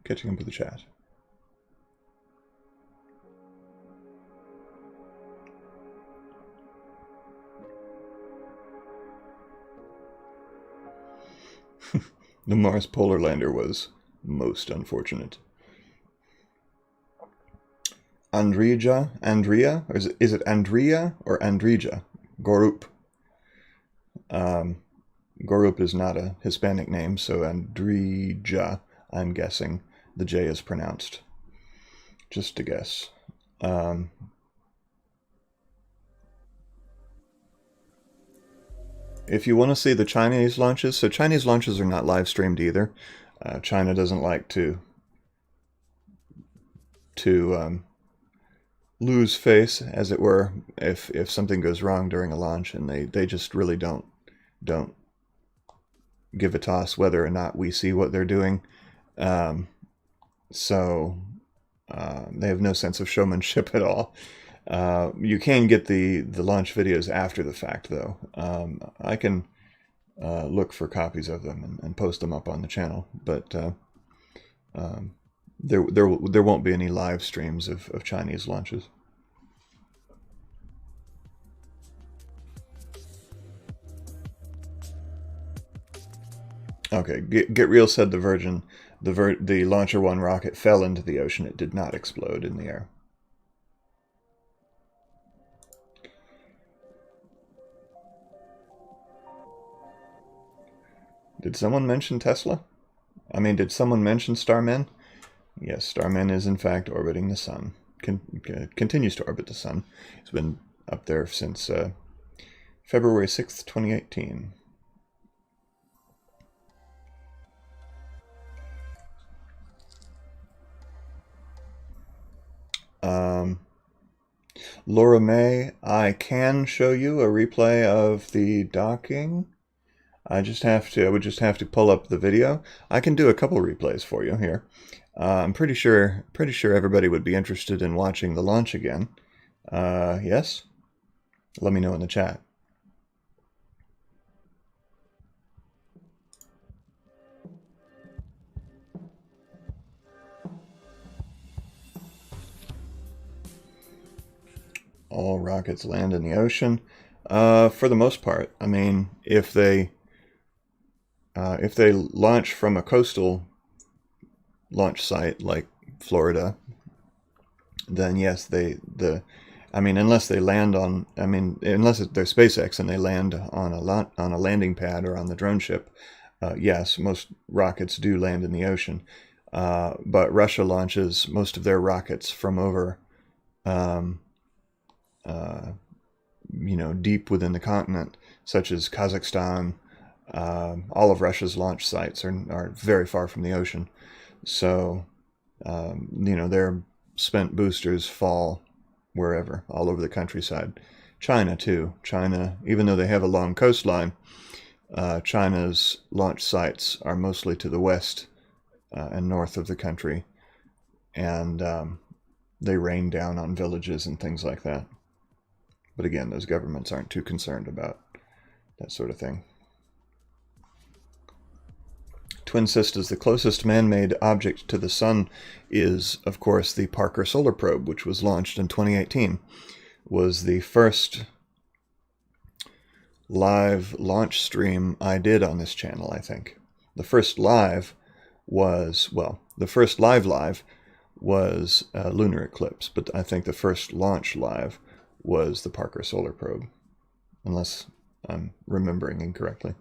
catching up with the chat. The Mars Polar Lander was most unfortunate. Andrea, or is it Andrea or Andrija? Gorup. Gorup is not a Hispanic name, so Andrija, I'm guessing the J is pronounced. Just a guess. If you want to see the Chinese launches, so Chinese launches are not live streamed either. China doesn't like to lose face, as it were, if something goes wrong during a launch, and they just really don't give a toss whether or not we see what they're doing. So they have no sense of showmanship at all. You can get the launch videos after the fact, though. I can look for copies of them and post them up on the channel, but there won't be any live streams of Chinese launches. Okay, Get Real said the Launcher 1 rocket fell into the ocean. It did not explode in the air. Did someone mention Tesla? I mean, did someone mention Starman? Yes, Starman is in fact orbiting the sun. Continues to orbit the sun. It's been up there since February 6th, 2018. Laura May, I can show you a replay of the docking. I would just have to pull up the video. I can do a couple replays for you here. I'm pretty sure everybody would be interested in watching the launch again. Yes? Let me know in the chat. All rockets land in the ocean. For the most part. I mean, if they launch from a coastal launch site like Florida, then yes, unless they land on, unless they're SpaceX and they land on a landing pad or on the drone ship, yes, most rockets do land in the ocean. But Russia launches most of their rockets from over, deep within the continent, such as Kazakhstan. All of Russia's launch sites are very far from the ocean. So, their spent boosters fall wherever, all over the countryside. China, too. China, even though they have a long coastline, China's launch sites are mostly to the west and north of the country. And they rain down on villages and things like that. But again, those governments aren't too concerned about that sort of thing. Twin Sisters, the closest man-made object to the sun is, of course, the Parker Solar Probe, which was launched in 2018. Was the first live launch stream I did on this channel, I think. The first live was, the first live was lunar eclipse, but I think the first launch live was the Parker Solar Probe, unless I'm remembering incorrectly.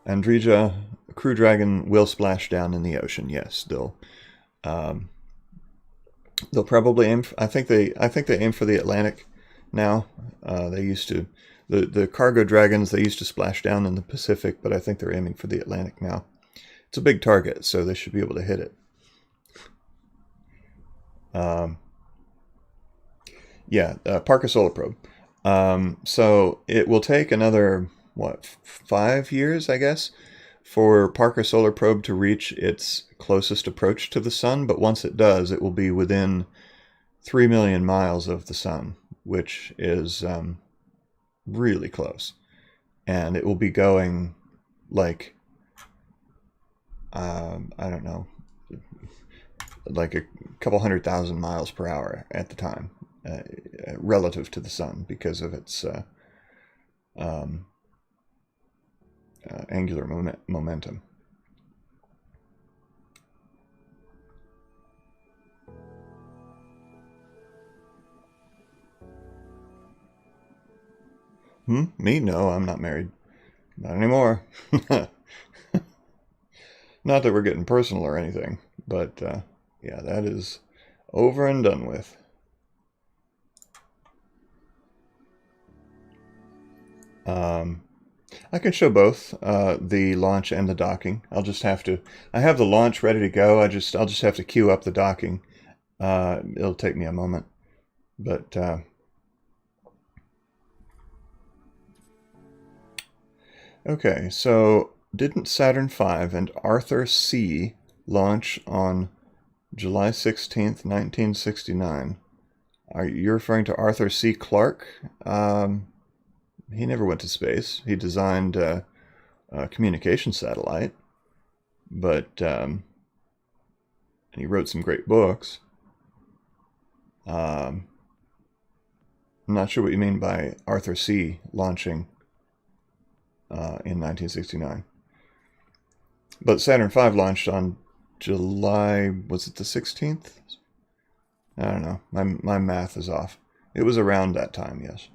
Andrija, Crew Dragon will splash down in the ocean. Yes, they'll probably aim. I think they aim for the Atlantic now. They used to, the cargo dragons, they used to splash down in the Pacific, but I think they're aiming for the Atlantic now. It's a big target, so they should be able to hit it. Parker Solar Probe. So it will take another, 5 years, I guess, for Parker Solar Probe to reach its closest approach to the sun. But once it does, it will be within 3 million miles of the sun, which is really close. And it will be going like, I don't know, like a couple 100,000 miles per hour at the time, relative to the sun, because of its angular momentum. Me? No, I'm not married. Not anymore. Not that we're getting personal or anything, but yeah, that is over and done with. I can show both the launch and the docking. I'll just have to. I have the launch ready to go. I'll just have to queue up the docking. It'll take me a moment, but okay. So didn't Saturn V and Arthur C launch on July 16th, 1969? Are you referring to Arthur C. Clarke? He never went to space. He designed a communication satellite, but and he wrote some great books. I'm not sure what you mean by Arthur C. launching. in 1969. But Saturn V launched on July, was it the 16th? I don't know. My math is off. It was around that time, yes.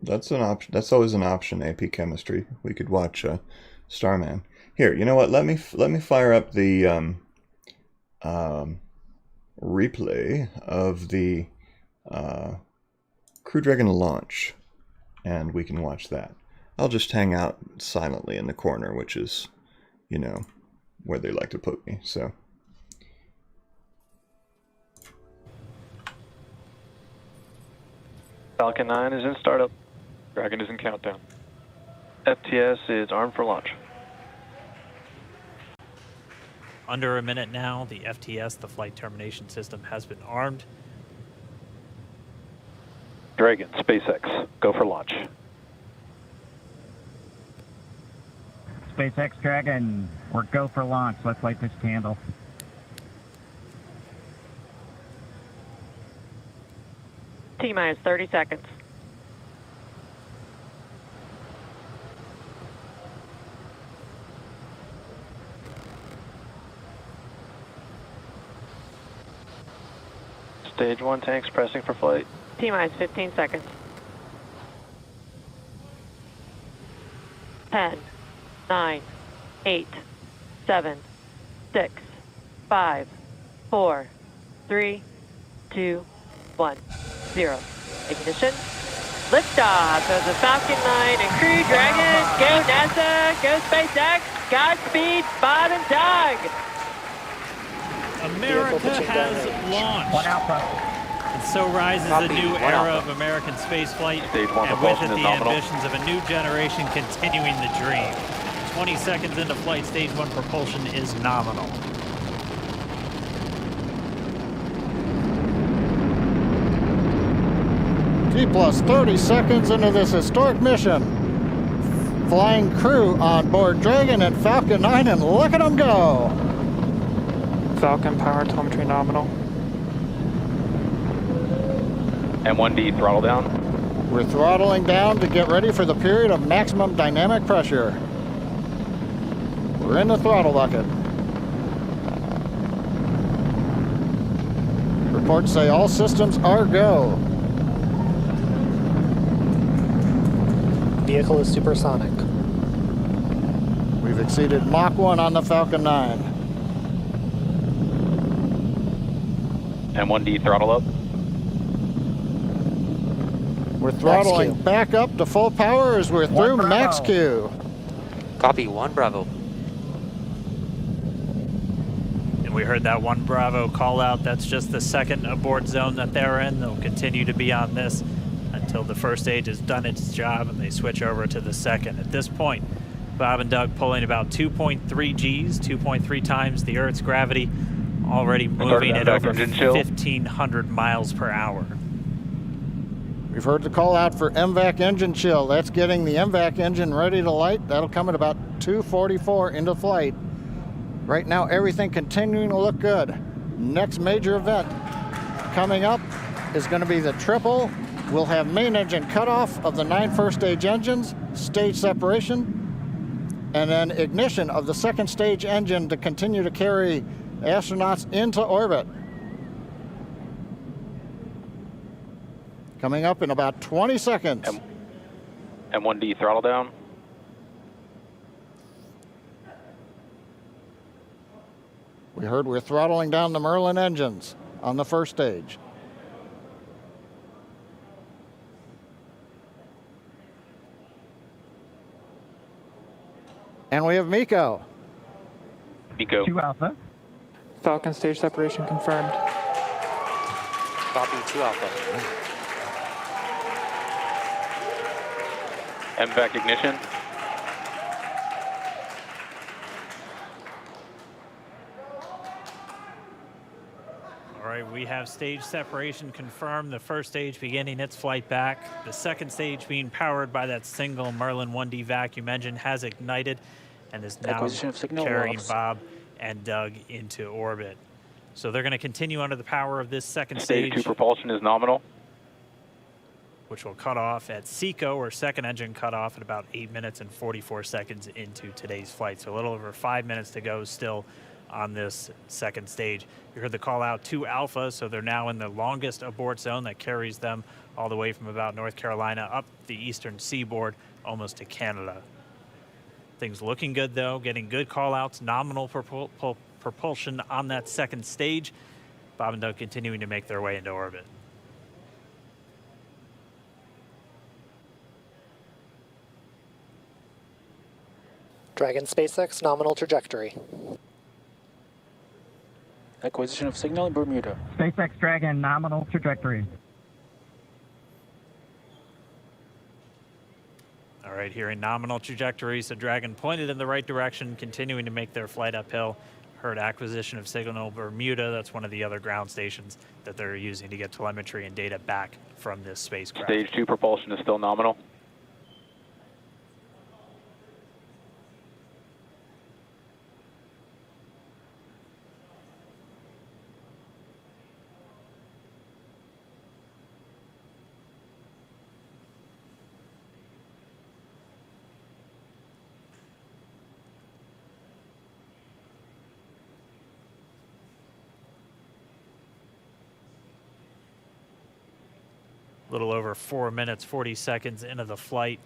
That's an option. That's always an option. AP Chemistry. We could watch Starman. Here, you know what? Let me fire up the replay of the Crew Dragon launch, and we can watch that. I'll just hang out silently in the corner, which is, you know, where they like to put me. So. Falcon 9 is in startup. Dragon is in countdown. FTS is armed for launch. Under a minute now, the FTS, the flight termination system, has been armed. Dragon, SpaceX, go for launch. SpaceX Dragon, we're go for launch. Let's light this candle. T-minus 30 seconds. Stage 1 tanks pressing for flight. T-minus 15 seconds. 10, 9, 8, 7, 6, 5, 4, 3, 2, 1, 0. Ignition. Liftoff of the Falcon 9 and Crew Dragon. Go NASA, go SpaceX, Godspeed, Bob and Doug. America has launched. And so rises a new era of American spaceflight, and with it the ambitions of a new generation continuing the dream. 20 seconds into flight, stage 1 propulsion is nominal. T plus 30 seconds into this historic mission. Flying crew on board Dragon and Falcon 9, and look at them go! Falcon power telemetry nominal. M1D throttle down. We're throttling down to get ready for the period of maximum dynamic pressure. We're in the throttle bucket. Reports say all systems are go. Vehicle is supersonic. We've exceeded Mach 1 on the Falcon 9. M1D throttle up. We're throttling back up to full power as we're through max Q. Copy, 1 Bravo. And we heard that 1 Bravo call out. That's just the second abort zone that they're in. They'll continue to be on this until the first stage has done its job and they switch over to the second. At this point, Bob and Doug pulling about 2.3 Gs, 2.3 times the Earth's gravity, already moving at over 1,500 miles per hour. We've heard the call out for MVAC engine chill. That's getting the MVAC engine ready to light. That'll come at about 2:44 into flight. Right now, everything continuing to look good. Next major event coming up is going to be the triple. We'll have main engine cutoff of the 9 first stage engines, stage separation, and then ignition of the second stage engine to continue to carry astronauts into orbit. Coming up in about 20 seconds. M1D throttle down. We heard we're throttling down the Merlin engines on the first stage. And we have MECO. MECO. 2 Alpha. Falcon stage separation confirmed. Copy, 2 Alpha. MVAC ignition. All right, we we have stage separation confirmed. The first stage beginning its flight back. The second stage, being powered by that single Merlin 1D vacuum engine, has ignited and is now Acquisition of signal carrying loss. Bob and Doug into orbit. So they're going to continue under the power of this second Stage stage, 2 propulsion is nominal. which will cut off at SECO, or second engine cut off, at about 8 minutes and 44 seconds into today's flight. So a little over 5 minutes to go still on this second stage. You heard the call out to Alpha, so they're now in the longest abort zone that carries them all the way from about North Carolina up the eastern seaboard, almost to Canada. Things looking good, though, getting good call outs, nominal propulsion on that second stage. Bob and Doug continuing to make their way into orbit. Dragon SpaceX, nominal trajectory. Acquisition of signal in Bermuda. SpaceX Dragon, nominal trajectory. All right, here in nominal trajectory, so Dragon pointed in the right direction, continuing to make their flight uphill. Heard acquisition of signal Bermuda. That's one of the other ground stations that they're using to get telemetry and data back from this spacecraft. Stage 2 propulsion is still nominal. A little over 4 minutes, 40 seconds into the flight.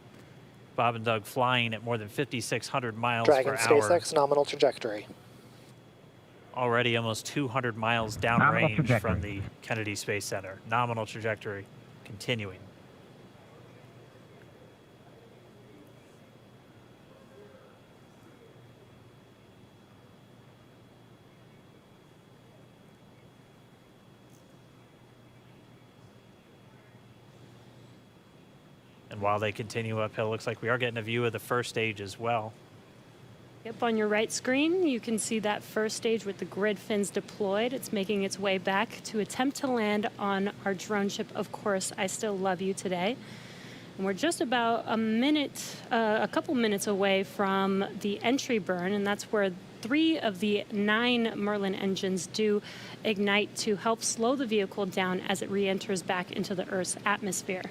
Bob and Doug flying at more than 5,600 miles Dragon per hour. SpaceX, nominal trajectory. Already almost 200 miles downrange from the Kennedy Space Center. Nominal trajectory continuing. And while they continue uphill, looks like we are getting a view of the first stage as well. Yep, on your right screen, you can see that first stage with the grid fins deployed. It's making its way back to attempt to land on our drone ship, Of Course, I Still Love You today. And we're just about a couple minutes away from the entry burn, and that's where 3 of the 9 Merlin engines do ignite to help slow the vehicle down as it re-enters back into the Earth's atmosphere.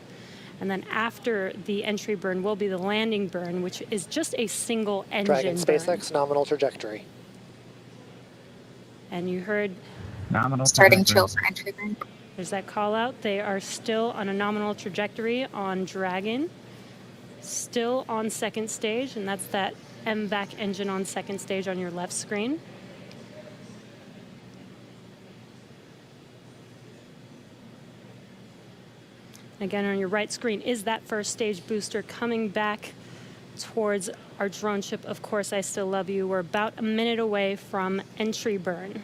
And then after the entry burn will be the landing burn, which is just a single engine Dragon SpaceX, burn. nominal trajectory. And you heard Nominal starting trajectory. chill for entry burn. there's that call out. They are still on a nominal trajectory on Dragon, still on second stage, and that's that MVAC engine on second stage on your left screen. Again, on your right screen is that first stage booster coming back towards our drone ship, Of Course, I Still Love You. We're about a minute away from entry burn.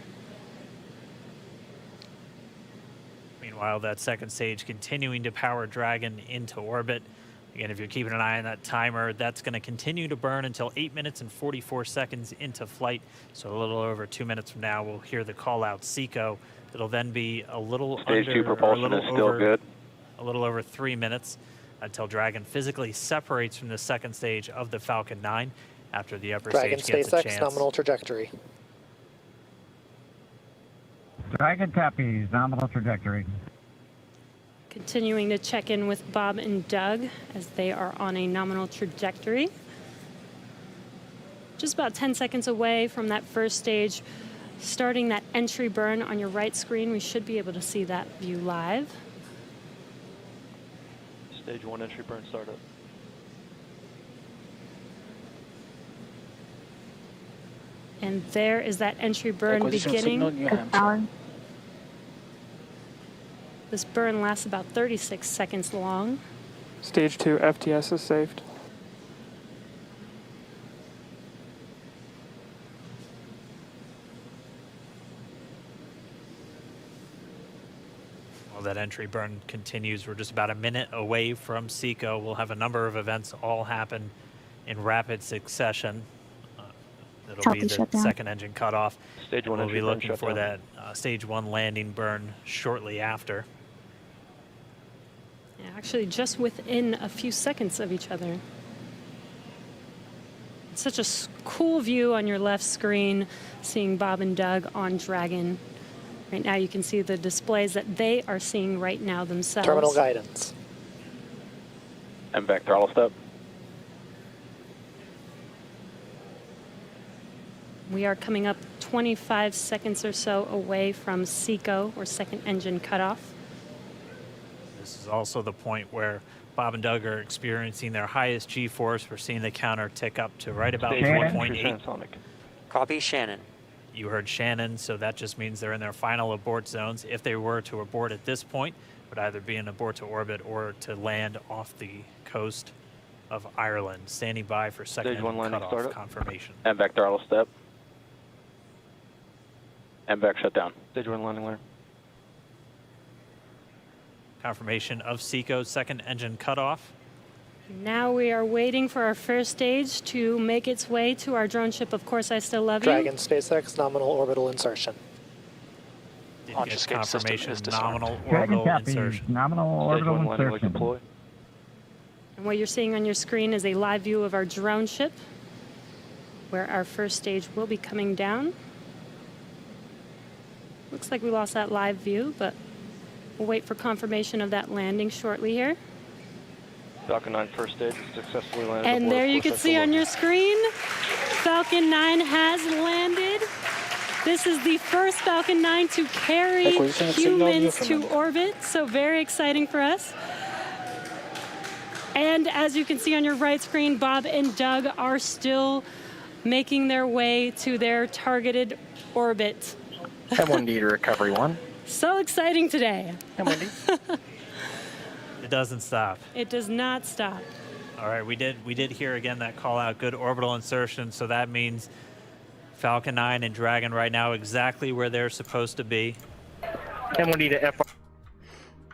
Meanwhile, that second stage continuing to power Dragon into orbit. Again, if you're keeping an eye on that timer, that's going to continue to burn until 8 minutes and 44 seconds into flight. So a little over 2 minutes from now, we'll hear the call out SECO. It'll then be a little Stage under, 2 propulsion is still good. A little over 3 minutes until Dragon physically separates from the second stage of the Falcon 9 after the upper Dragon stage gets a SpaceX, chance. nominal trajectory. Dragon copies, nominal trajectory. Continuing to check in with Bob and Doug as they are on a nominal trajectory. Just about 10 seconds away from that first stage, starting that entry burn on your right screen. We should be able to see that view live. Stage 1 entry burn startup. And there is that entry burn Acquisition of beginning. signal, New Hampshire. This burn lasts about 36 seconds long. Stage 2 FTS is saved. While that entry burn continues, we're just about a minute away from SECO. We'll have a number of events all happen in rapid succession. It'll Copy, be the shutdown. second engine cutoff. Stage 1 We'll engine be burn looking for shutdown. that stage 1 landing burn shortly after. Yeah, actually, just within a few seconds of each other. It's such a cool view on your left screen, seeing Bob and Doug on Dragon. Right now, you can see the displays that they are seeing right now themselves. Terminal guidance. MVAC throttle step. We are coming up 25 seconds or so away from SECO, or second engine cutoff. This is also the point where Bob and Doug are experiencing their highest G-force. We're seeing the counter tick up to right about Stage 1.8. Sonic. Copy, Shannon. You heard Shannon, so that just means they're in their final abort zones. If they were to abort at this point, it would either be an abort to orbit or to land off the coast of Ireland. Standing by for second Stage 1 engine landing cutoff startup. confirmation. MVAC throttle step. MVAC shutdown. Stage 1 landing learn. Confirmation of SECO's second engine cutoff. Now we are waiting for our first stage to make its way to our drone ship. Of course, I still love Dragon you. SpaceX nominal orbital insertion. Did Launch get escape system confirmation is disarmed. nominal Dragon orbital copy. insertion. Nominal Stage orbital 1 landing leg insertion. deploy. And what you're seeing on your screen is a live view of our drone ship, where our first stage will be coming down. Looks like we lost that live view, but we'll wait for confirmation of that landing shortly here. Falcon 9 first stage successfully landed. And aboard there you course can see on SL1. your screen, Falcon 9 has landed. This is the first Falcon 9 to carry Acquisition of signal humans to Newfoundland. orbit, so very exciting for us. And as you can see on your right screen, Bob and Doug are still making their way to their targeted orbit. M1D to recovery 1. So exciting today. M1D. It doesn't stop. It does not stop. All right, we did hear again that call out, good orbital insertion, so that means Falcon 9 and Dragon right now exactly where they're supposed to be. M1D to F.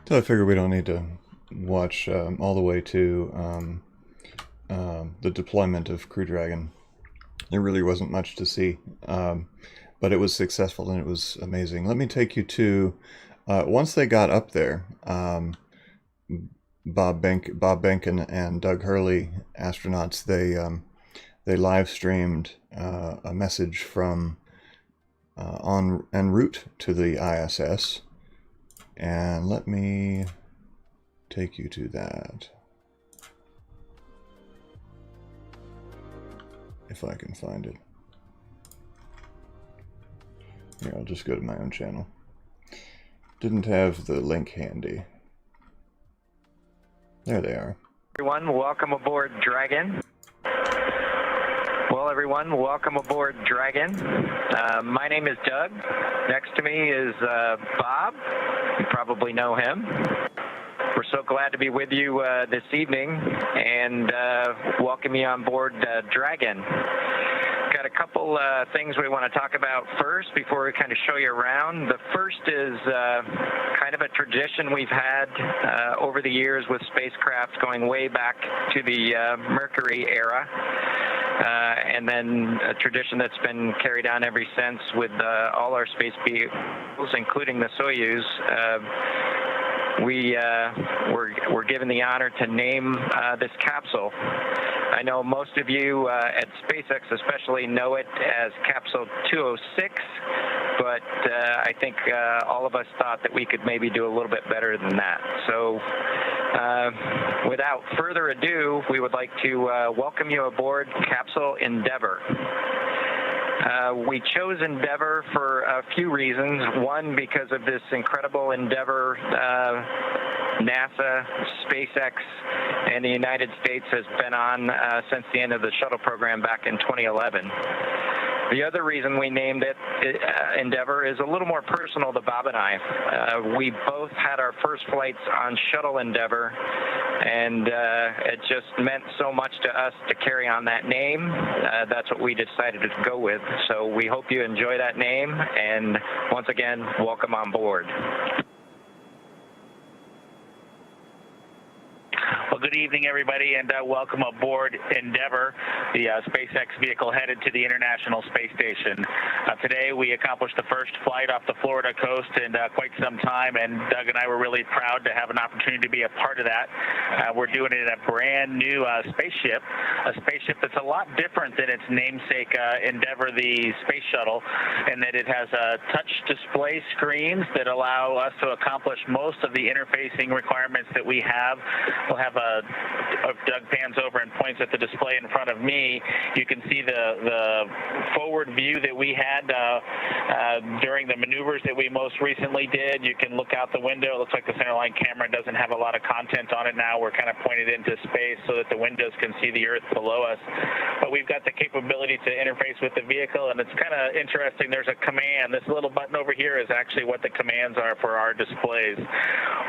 So I figure we don't need to watch all the way to the deployment of Crew Dragon. There really wasn't much to see, but it was successful and it was amazing. Let me take you to, once they got up there, Bob Benken and Doug Hurley, astronauts, they live streamed a message from en route to the ISS, and let me take you to that if I can find it. Here, I'll just go to my own channel. Didn't have the link handy. There they are. Everyone, welcome aboard Dragon. Well, everyone, welcome aboard Dragon. My name is Doug. Next to me is Bob. You probably know him. We're so glad to be with you this evening and welcome you on board Dragon. Got a couple things we want to talk about first before we kind of show you around. The first is kind of a tradition we've had over the years with spacecraft going way back to the Mercury era. And then a tradition that's been carried on ever since with all our space vehicles, including the Soyuz. We're given the honor to name this capsule. I know most of you at SpaceX especially know it as Capsule 206, but I think all of us thought that we could maybe do a little bit better than that. So without further ado, we would like to welcome you aboard Capsule Endeavour. We chose Endeavour for a few reasons. One, because of this incredible endeavor NASA, SpaceX, and the United States has been on since the end of the shuttle program back in 2011. The other reason we named it Endeavour is a little more personal to Bob and I. We both had our first flights on Shuttle Endeavour, and it just meant so much to us to carry on that name. That's what we decided to go with. So we hope you enjoy that name, and once again, welcome on board. Well, good evening, everybody, and welcome aboard Endeavour, the SpaceX vehicle headed to the International Space Station. Today, we accomplished the first flight off the Florida coast in quite some time, and Doug and I were really proud to have an opportunity to be a part of that. We're doing it in a brand new spaceship, a spaceship that's a lot different than its namesake Endeavour, the space shuttle, in that it has touch display screens that allow us to accomplish most of the interfacing requirements that we have. We'll have Doug pans over and points at the display in front of me. You can see the forward view that we had during the maneuvers that we most recently did. You can look out the window. It looks like the centerline camera doesn't have a lot of content on it now. We're kind of pointed into space so that the windows can see the Earth below us. But we've got the capability to interface with the vehicle, and it's kind of interesting. There's a command. This little button over here is actually what the commands are for our displays.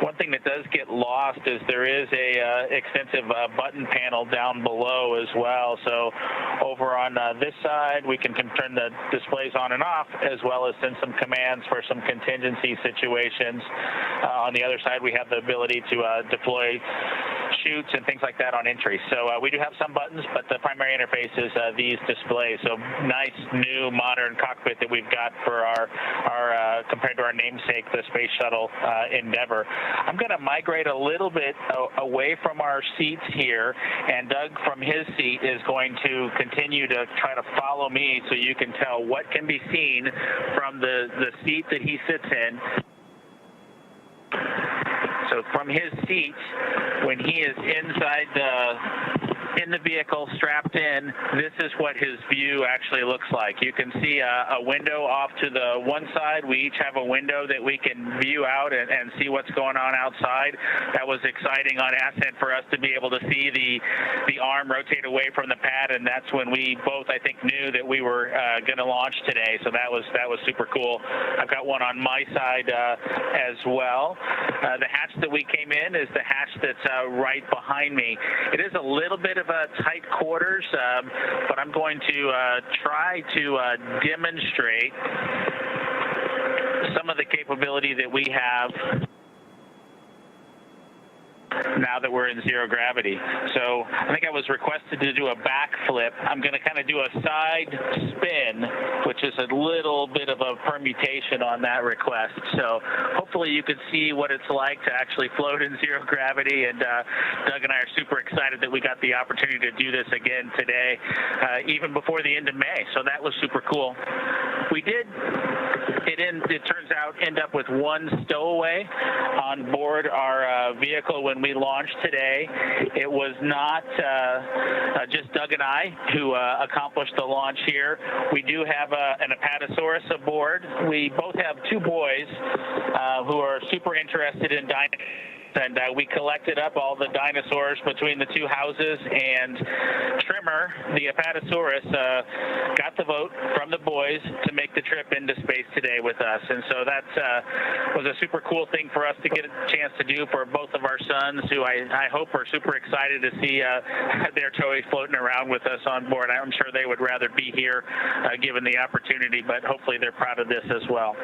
One thing that does get lost is there is a extensive button panel down below as well. So over on this side, we can turn the displays on and off, as well as send some commands for some contingency situations. On the other side, we have the ability to deploy chutes and things like that on entry. So we do have some buttons, but the primary interface is these displays. So nice, new, modern cockpit that we've got for our compared to our namesake, the Space Shuttle Endeavour. I'm going to migrate a little bit away from our seats here, and Doug from his seat is going to continue to try to follow me so you can tell what can be seen from the seat that he sits in. So from his seat, when he is inside in the vehicle, strapped in, this is what his view actually looks like. You can see a window off to the one side. We each have a window that we can view out and see what's going on outside. That was exciting on ascent for us to be able to see the arm rotate away from the pad, and that's when we both, I think, knew that we were going to launch today. So that was super cool. I've got one on my side as well. The hatch that we came in is the hatch that's right behind me. It is a little bit of tight quarters, but I'm going to try to demonstrate some of the capability that we have now that we're in zero gravity. So I think I was requested to do a backflip. I'm going to kind of do a side spin, which is a little bit of a permutation on that request. So hopefully you can see what it's like to actually float in zero gravity, and Doug and I are super excited that we got the opportunity to do this again today, even before the end of May. So that was super cool. We did, it turns out, end up with one stowaway on board our vehicle when we launched today. It was not just Doug and I who accomplished the launch here. We do have an apatosaurus aboard. We both have two boys who are super interested in dinosaurs. And we collected up all the dinosaurs between the two houses, and Trimmer, the apatosaurus, got the vote from the boys to make the trip into space today with us. And so that was a super cool thing for us to get a chance to do for both of our sons, who I hope are super excited to see their toys floating around with us on board. I'm sure they would rather be here given the opportunity, but hopefully they're proud of this as well.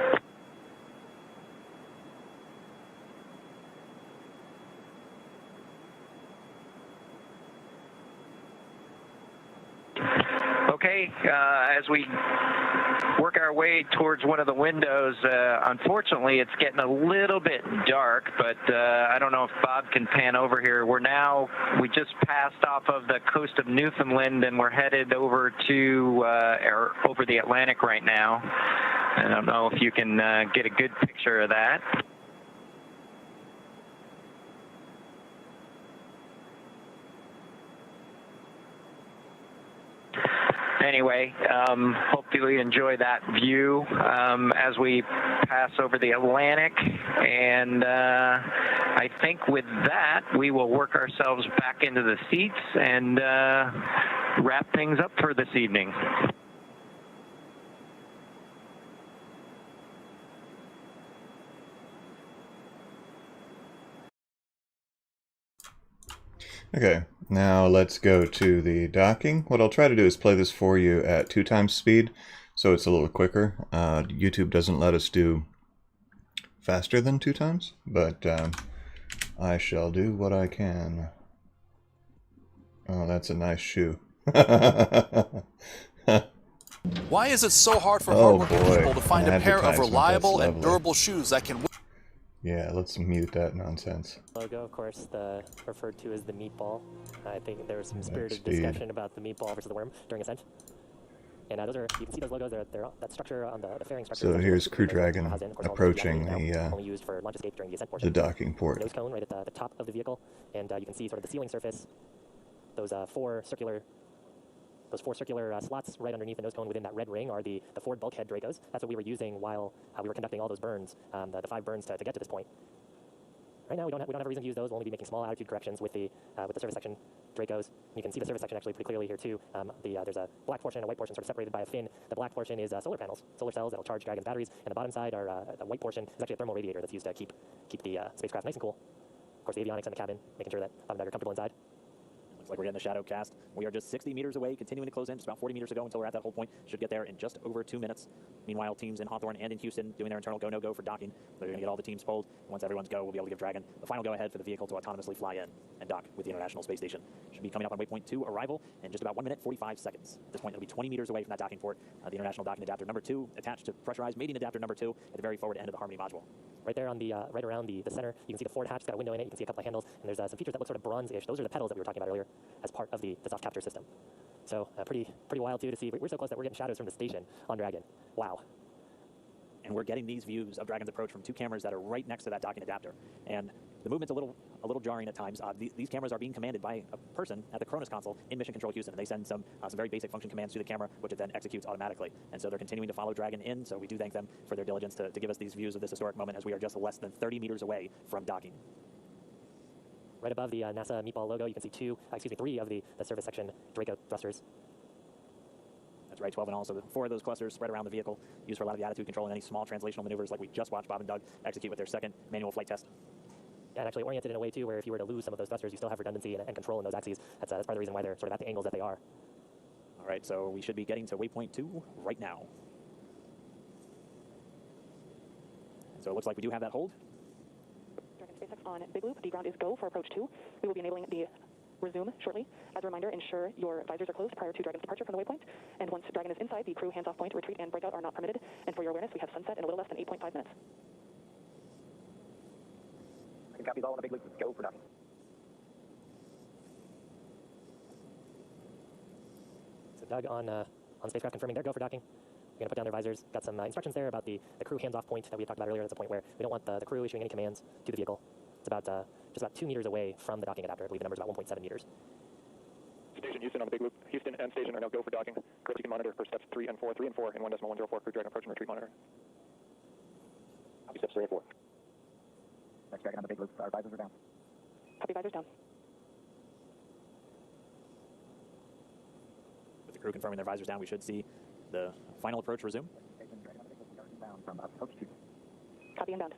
Okay, as we work our way towards one of the windows, unfortunately it's getting a little bit dark, but I don't know if Bob can pan over here. We just passed off of the coast of Newfoundland, and we're headed over to over the Atlantic right now. I don't know if you can get a good picture of that. Anyway, hopefully you enjoy that view as we pass over the Atlantic. And I think with that, we will work ourselves back into the seats and wrap things up for this evening. Okay, now let's go to the docking. What I'll try to do is play this for you at 2 times speed, so it's a little quicker. YouTube doesn't let us do faster than 2 times, but I shall do what I can. Oh, that's a nice shoe. Why is it so hard for Oh, hardworking boy. people to find An a pair of advertisement, reliable that's and lovely. durable shoes that can... Yeah, let's mute that nonsense. Logo, of course, referred to as the meatball. I think there was some spirited Speed. discussion about the meatball versus the worm during ascent. And those are, you can see those logos, they're that structure on the fairing structure. So here's Crew Dragon approaching only used for launch escape during the ascent portion. the docking port. Nose cone right at the top of the vehicle, and you can see sort of the ceiling surface. Those four circular slots right underneath the nose cone within that red ring are the forward bulkhead Dracos. That's what we were using while we were conducting all those burns, the 5 burns to get to this point. Right now, we don't have a reason to use those. We'll only be making small attitude corrections with the service section Dracos. You can see the service section actually pretty clearly here too. There's a black portion and a white portion sort of separated by a fin. The black portion is solar panels, solar cells that'll charge Dragon's batteries, and the bottom side are the white portion is actually a thermal radiator that's used to keep the spacecraft nice and cool. Of course, the avionics in the cabin, making sure that Bob and Doug are comfortable inside. Looks like we're getting the shadow cast. We are just 60 meters away, continuing to close in, just about 40 meters to go until we're at that whole point. Should get there in just over 2 minutes. Meanwhile, teams in Hawthorne and in Houston doing their internal go, no-go for docking. They're going to get all the teams polled. Once everyone's go, we'll be able to give Dragon the final go-ahead for the vehicle to autonomously fly in and dock with the International Space Station. Should be coming up on waypoint 2, arrival, in just about 1 minute, 45 seconds. At this point, it'll be 20 meters away from that docking port. The International Docking Adapter number 2 attached to pressurized mating adapter number 2 at the very forward end of the Harmony module. Right there on the right around the center, you can see the forward hatch. It's got a window in it. You can see a couple of handles, and there's some features that look sort of bronze-ish. Those are the pedals that we were talking about earlier as part of the soft capture system. So pretty wild too to see. We're so close that we're getting shadows from the station on Dragon. Wow. And we're getting these views of Dragon's approach from 2 cameras that are right next to that docking adapter. And the movement's a little jarring at times. These cameras are being commanded by a person at the Cronus console in Mission Control Houston, and they send some very basic function commands to the camera, which it then executes automatically. And so they're continuing to follow Dragon in, so we do thank them for their diligence to give us these views of this historic moment as we are just less than 30 meters away from docking. Right above the NASA meatball logo, you can see 3 of the service section Draco thrusters. That's right, 12 in all. So 4 of those clusters spread around the vehicle, used for a lot of the attitude control and any small translational maneuvers like we just watched Bob and Doug execute with their second manual flight test. Yeah, and actually oriented in a way too where if you were to lose some of those thrusters, you still have redundancy and control in those axes. That's part of the reason why they're sort of at the angles that they are. All right, so we should be getting to waypoint 2 right now. So it looks like we do have that hold. Dragon SpaceX on Big Loop. The ground is go for approach 2. We will be enabling the resume shortly. As a reminder, ensure your visors are closed prior to Dragon's departure from the waypoint. And once Dragon is inside, the crew hands-off point, retreat, and breakout are not permitted. And for your awareness, we have sunset in a little less than 8.5 minutes. Copies all on the Big Loop. Go for docking. So Doug on spacecraft confirming their go for docking. We're going to put down their visors. Got some instructions there about the crew hands-off point that we talked about earlier. That's a point where we don't want the crew issuing any commands to the vehicle. It's about just about 2 meters away from the docking adapter. I believe the number is about 1.7 meters. Station Houston on the Big Loop. Houston and station are now go for docking. Correct, you can monitor for steps 3 and 4, 3 and 4, and 1.104 Crew Dragon approach and retreat monitor. Copy steps 3 and 4. Next Dragon on the Big Loop. Our visors are down. Copy, visors down. With the crew confirming their visors down, we should see the final approach resume. From approach 2. Copy, inbound.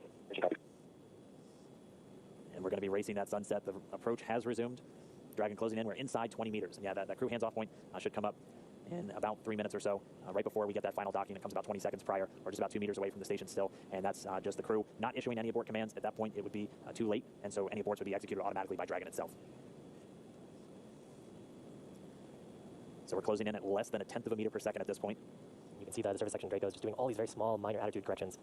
And we're going to be racing that sunset. The approach has resumed. Dragon closing in. We're inside 20 meters. And yeah, that crew hands-off point should come up in about 3 minutes or so, right before we get that final docking. It comes about 20 seconds prior, or just about 2 meters away from the station still. And that's just the crew not issuing any abort commands. At that point, it would be too late. And so any aborts would be executed automatically by Dragon itself. So we're closing in at less than 1/10 of a meter per second at this point. You can see the service section Dracos just doing all these very small, minor attitude corrections.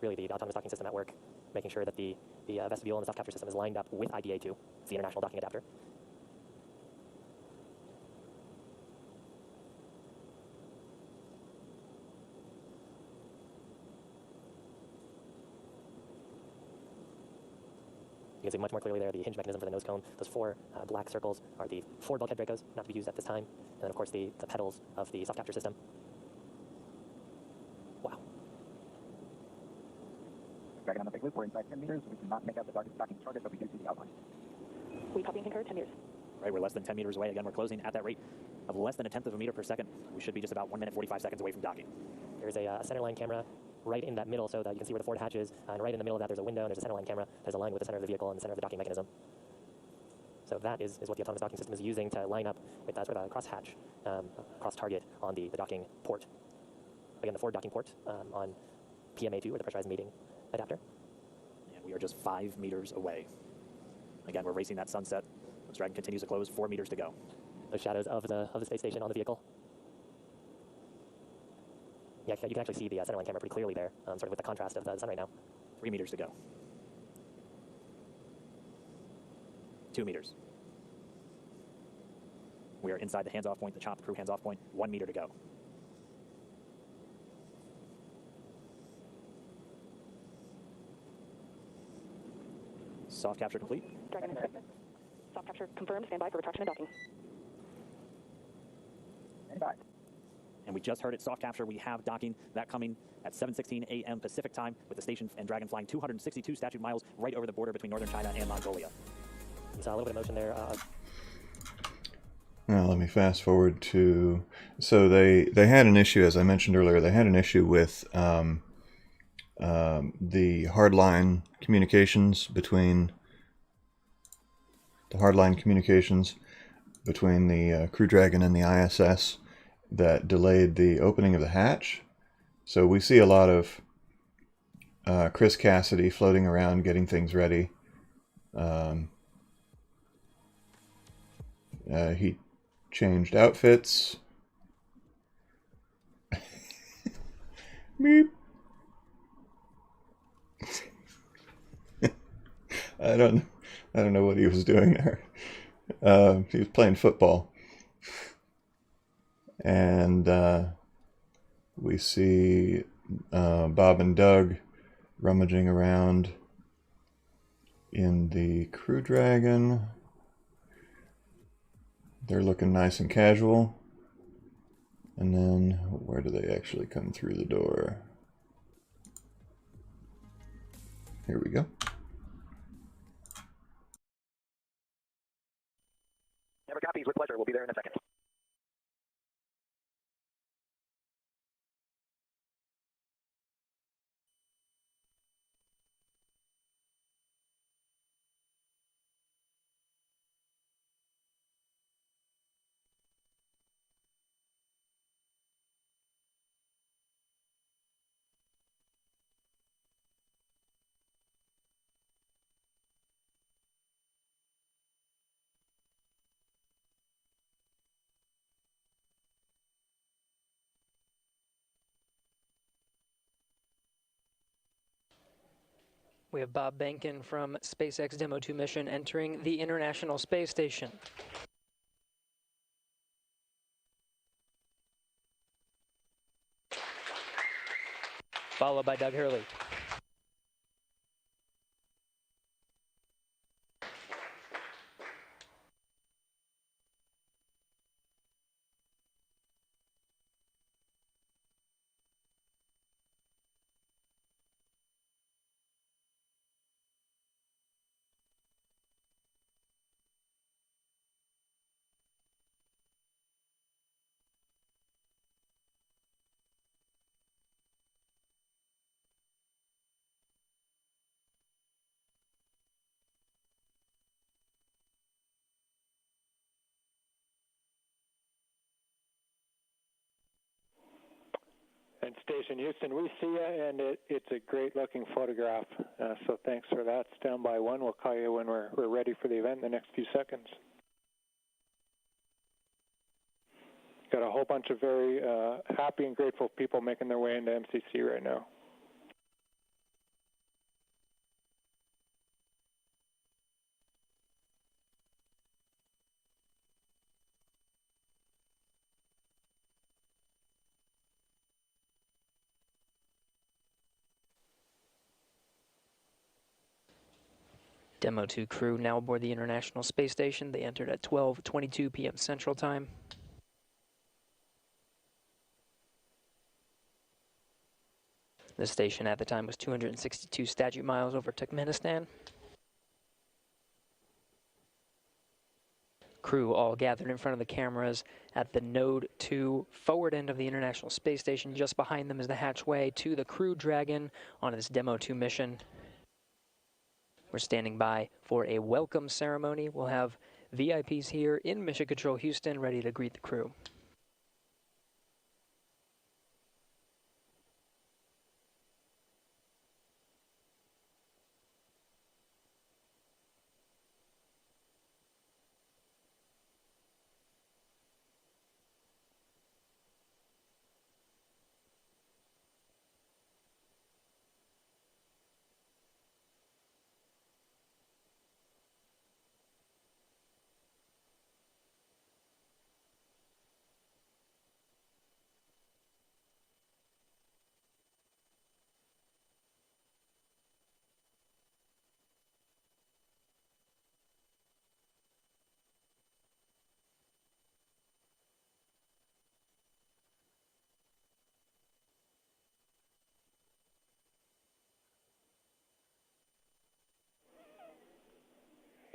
Really, the autonomous docking system at work, making sure that the vestibule and the soft capture system is lined up with IDA2. It's the International Docking Adapter. You can see much more clearly there the hinge mechanism for the nose cone. Those 4 black circles are the forward bulkhead Dracos, not to be used at this time. And then, of course, the pedals of the soft capture system. Wow. Dragon on the Big Loop. We're inside 10 meters. We cannot make out the docking target, but we do see the outline. We copy and concur, 10 meters. Right, we're less than 10 meters away. Again, we're closing at that rate of less than 1/10 of a meter per second. We should be just about 1 minute, 45 seconds away from docking. There's a centerline camera right in that middle, so that you can see where the forward hatch is. And right in the middle of that, there's a window, and there's a centerline camera. There's a line with the center of the vehicle and the center of the docking mechanism. So that is what the autonomous docking system is using to line up with sort of a cross hatch, cross target on the docking port. Again, the forward docking port on PMA2, or the pressurized mating adapter. And we are just 5 meters away. Again, we're racing that sunset. This Dragon continues to close, 4 meters to go. Those shadows of the space station on the vehicle. Yeah, you can actually see the centerline camera pretty clearly there, sort of with the contrast of the sun right now. 3 meters to go. 2 meters. We are inside the hands-off point, the chopped crew hands-off point. 1 meter to go. Soft capture complete. Dragon is soft capture confirmed. Stand by for retraction and docking. Stand by. And we just heard it, soft capture. We have docking, that coming at 7:16 a.m. Pacific time, with the station and Dragon flying 262 statute miles right over the border between northern China and Mongolia. You saw a little bit of motion there. Now let me fast forward to, so they had an issue, as I mentioned earlier, they had an issue with the hardline communications between the Crew Dragon and the ISS that delayed the opening of the hatch. So we see a lot of Chris Cassidy floating around getting things ready. He changed outfits. Meep. I don't know what he was doing there. He was playing football. And we see Bob and Doug rummaging around in the Crew Dragon. They're looking nice and casual. And then, where do they actually come through the door? Here we go. Never copies, with pleasure. We'll be there in a second. We have Bob Behnken from SpaceX Demo 2 mission entering the International Space Station. Followed by Doug Hurley. And Station Houston, we see you, and it's a great-looking photograph. So thanks for that. Stand by one. We'll call you when we're ready for the event in the next few seconds. Got a whole bunch of very happy and grateful people making their way into MCC right now. Demo 2 crew now aboard the International Space Station. They entered at 12:22 p.m. Central Time. The station at the time was 262 statute miles over Turkmenistan. Crew all gathered in front of the cameras at the Node 2 forward end of the International Space Station. Just behind them is the hatchway to the Crew Dragon on this Demo 2 mission. We're standing by for a welcome ceremony. We'll have VIPs here in Mission Control Houston ready to greet the crew.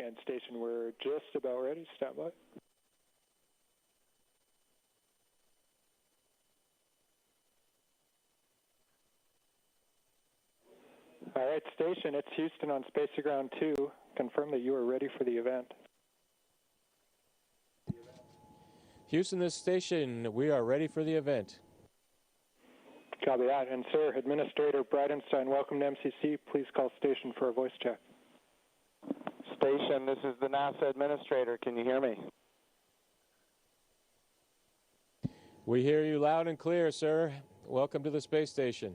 And station, we're just about ready. Stand by. All right, station, it's Houston on Space Ground 2. Confirm that you are ready for the event. Houston, this station, we are ready for the event. Copy that. And sir, Administrator Bridenstine, welcome to MCC. Please call station for a voice check. Station, this is the NASA Administrator. Can you hear me? We hear you loud and clear, sir. Welcome to the space station.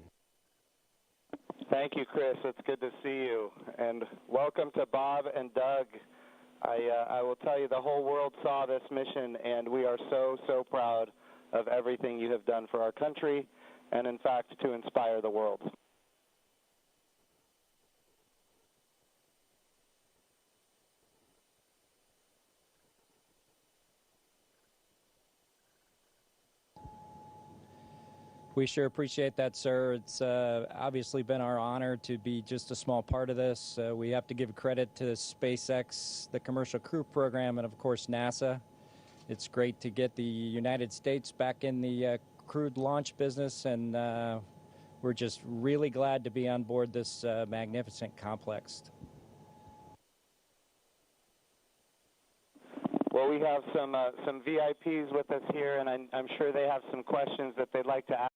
Thank you, Chris. It's good to see you. And welcome to Bob and Doug. I will tell you, the whole world saw this mission, and we are so, so proud of everything you have done for our country, and in fact, to inspire the world. We sure appreciate that, sir. It's obviously been our honor to be just a small part of this. We have to give credit to SpaceX, the Commercial Crew Program, and of course NASA. It's great to get the United States back in the crewed launch business, and we're just really glad to be on board this magnificent complex. Well, we have some VIPs with us here, and I'm sure they have some questions that they'd like to ask.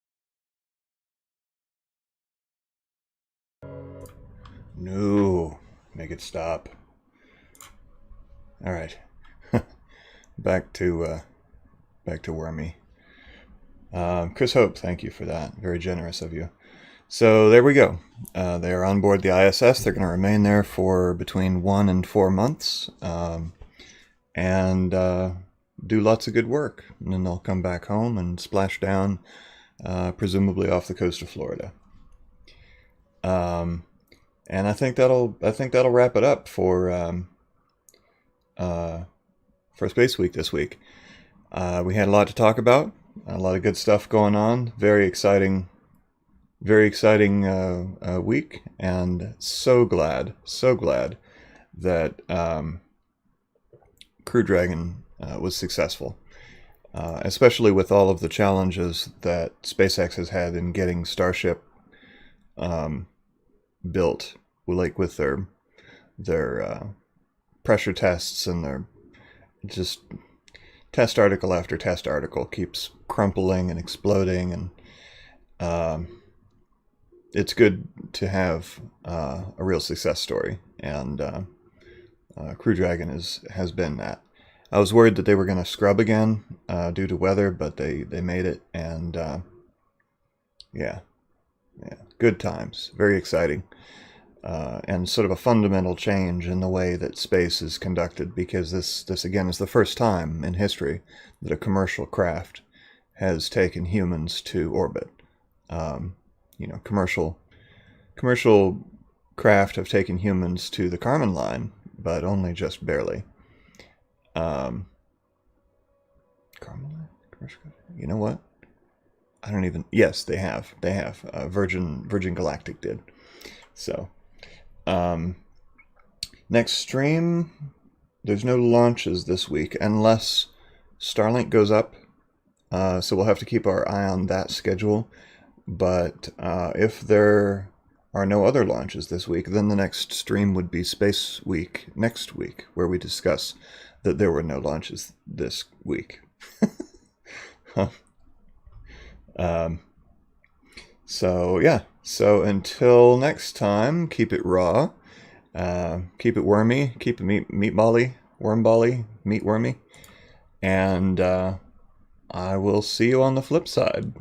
No, make it stop. All right, back to Wormy. Chris Hope, thank you for that. Very generous of you. So there we go. They are on board the ISS. They're going to remain there for between 1 and 4 months, and do lots of good work. And then they'll come back home and splash down, presumably off the coast of Florida. And I think that'll wrap it up for SpaceWeek this week. We had a lot to talk about, a lot of good stuff going on. Very exciting week, and so glad that Crew Dragon was successful, especially with all of the challenges that SpaceX has had in getting Starship built, like with their pressure tests, and their just test article after test article keeps crumpling and exploding, and it's good to have a real success story, and Crew Dragon has been that. I was worried that they were going to scrub again due to weather, but they made it, and yeah, good times, very exciting, and sort of a fundamental change in the way that space is conducted, because this again is the first time in history that a commercial craft has taken humans to orbit. Commercial craft have taken humans to the Kármán line, but only just barely. Kármán line? You know what? I don't even... Yes, they have. Virgin Galactic did. So, next stream, there's no launches this week, unless Starlink goes up. So we'll have to keep our eye on that schedule. But if there are no other launches this week, then the next stream would be SpaceWeek next week, where we discuss that there were no launches this week. So yeah, so until next time, keep it raw, keep it wormy, keep it meatbally, meat wormy, and I will see you on the flip side.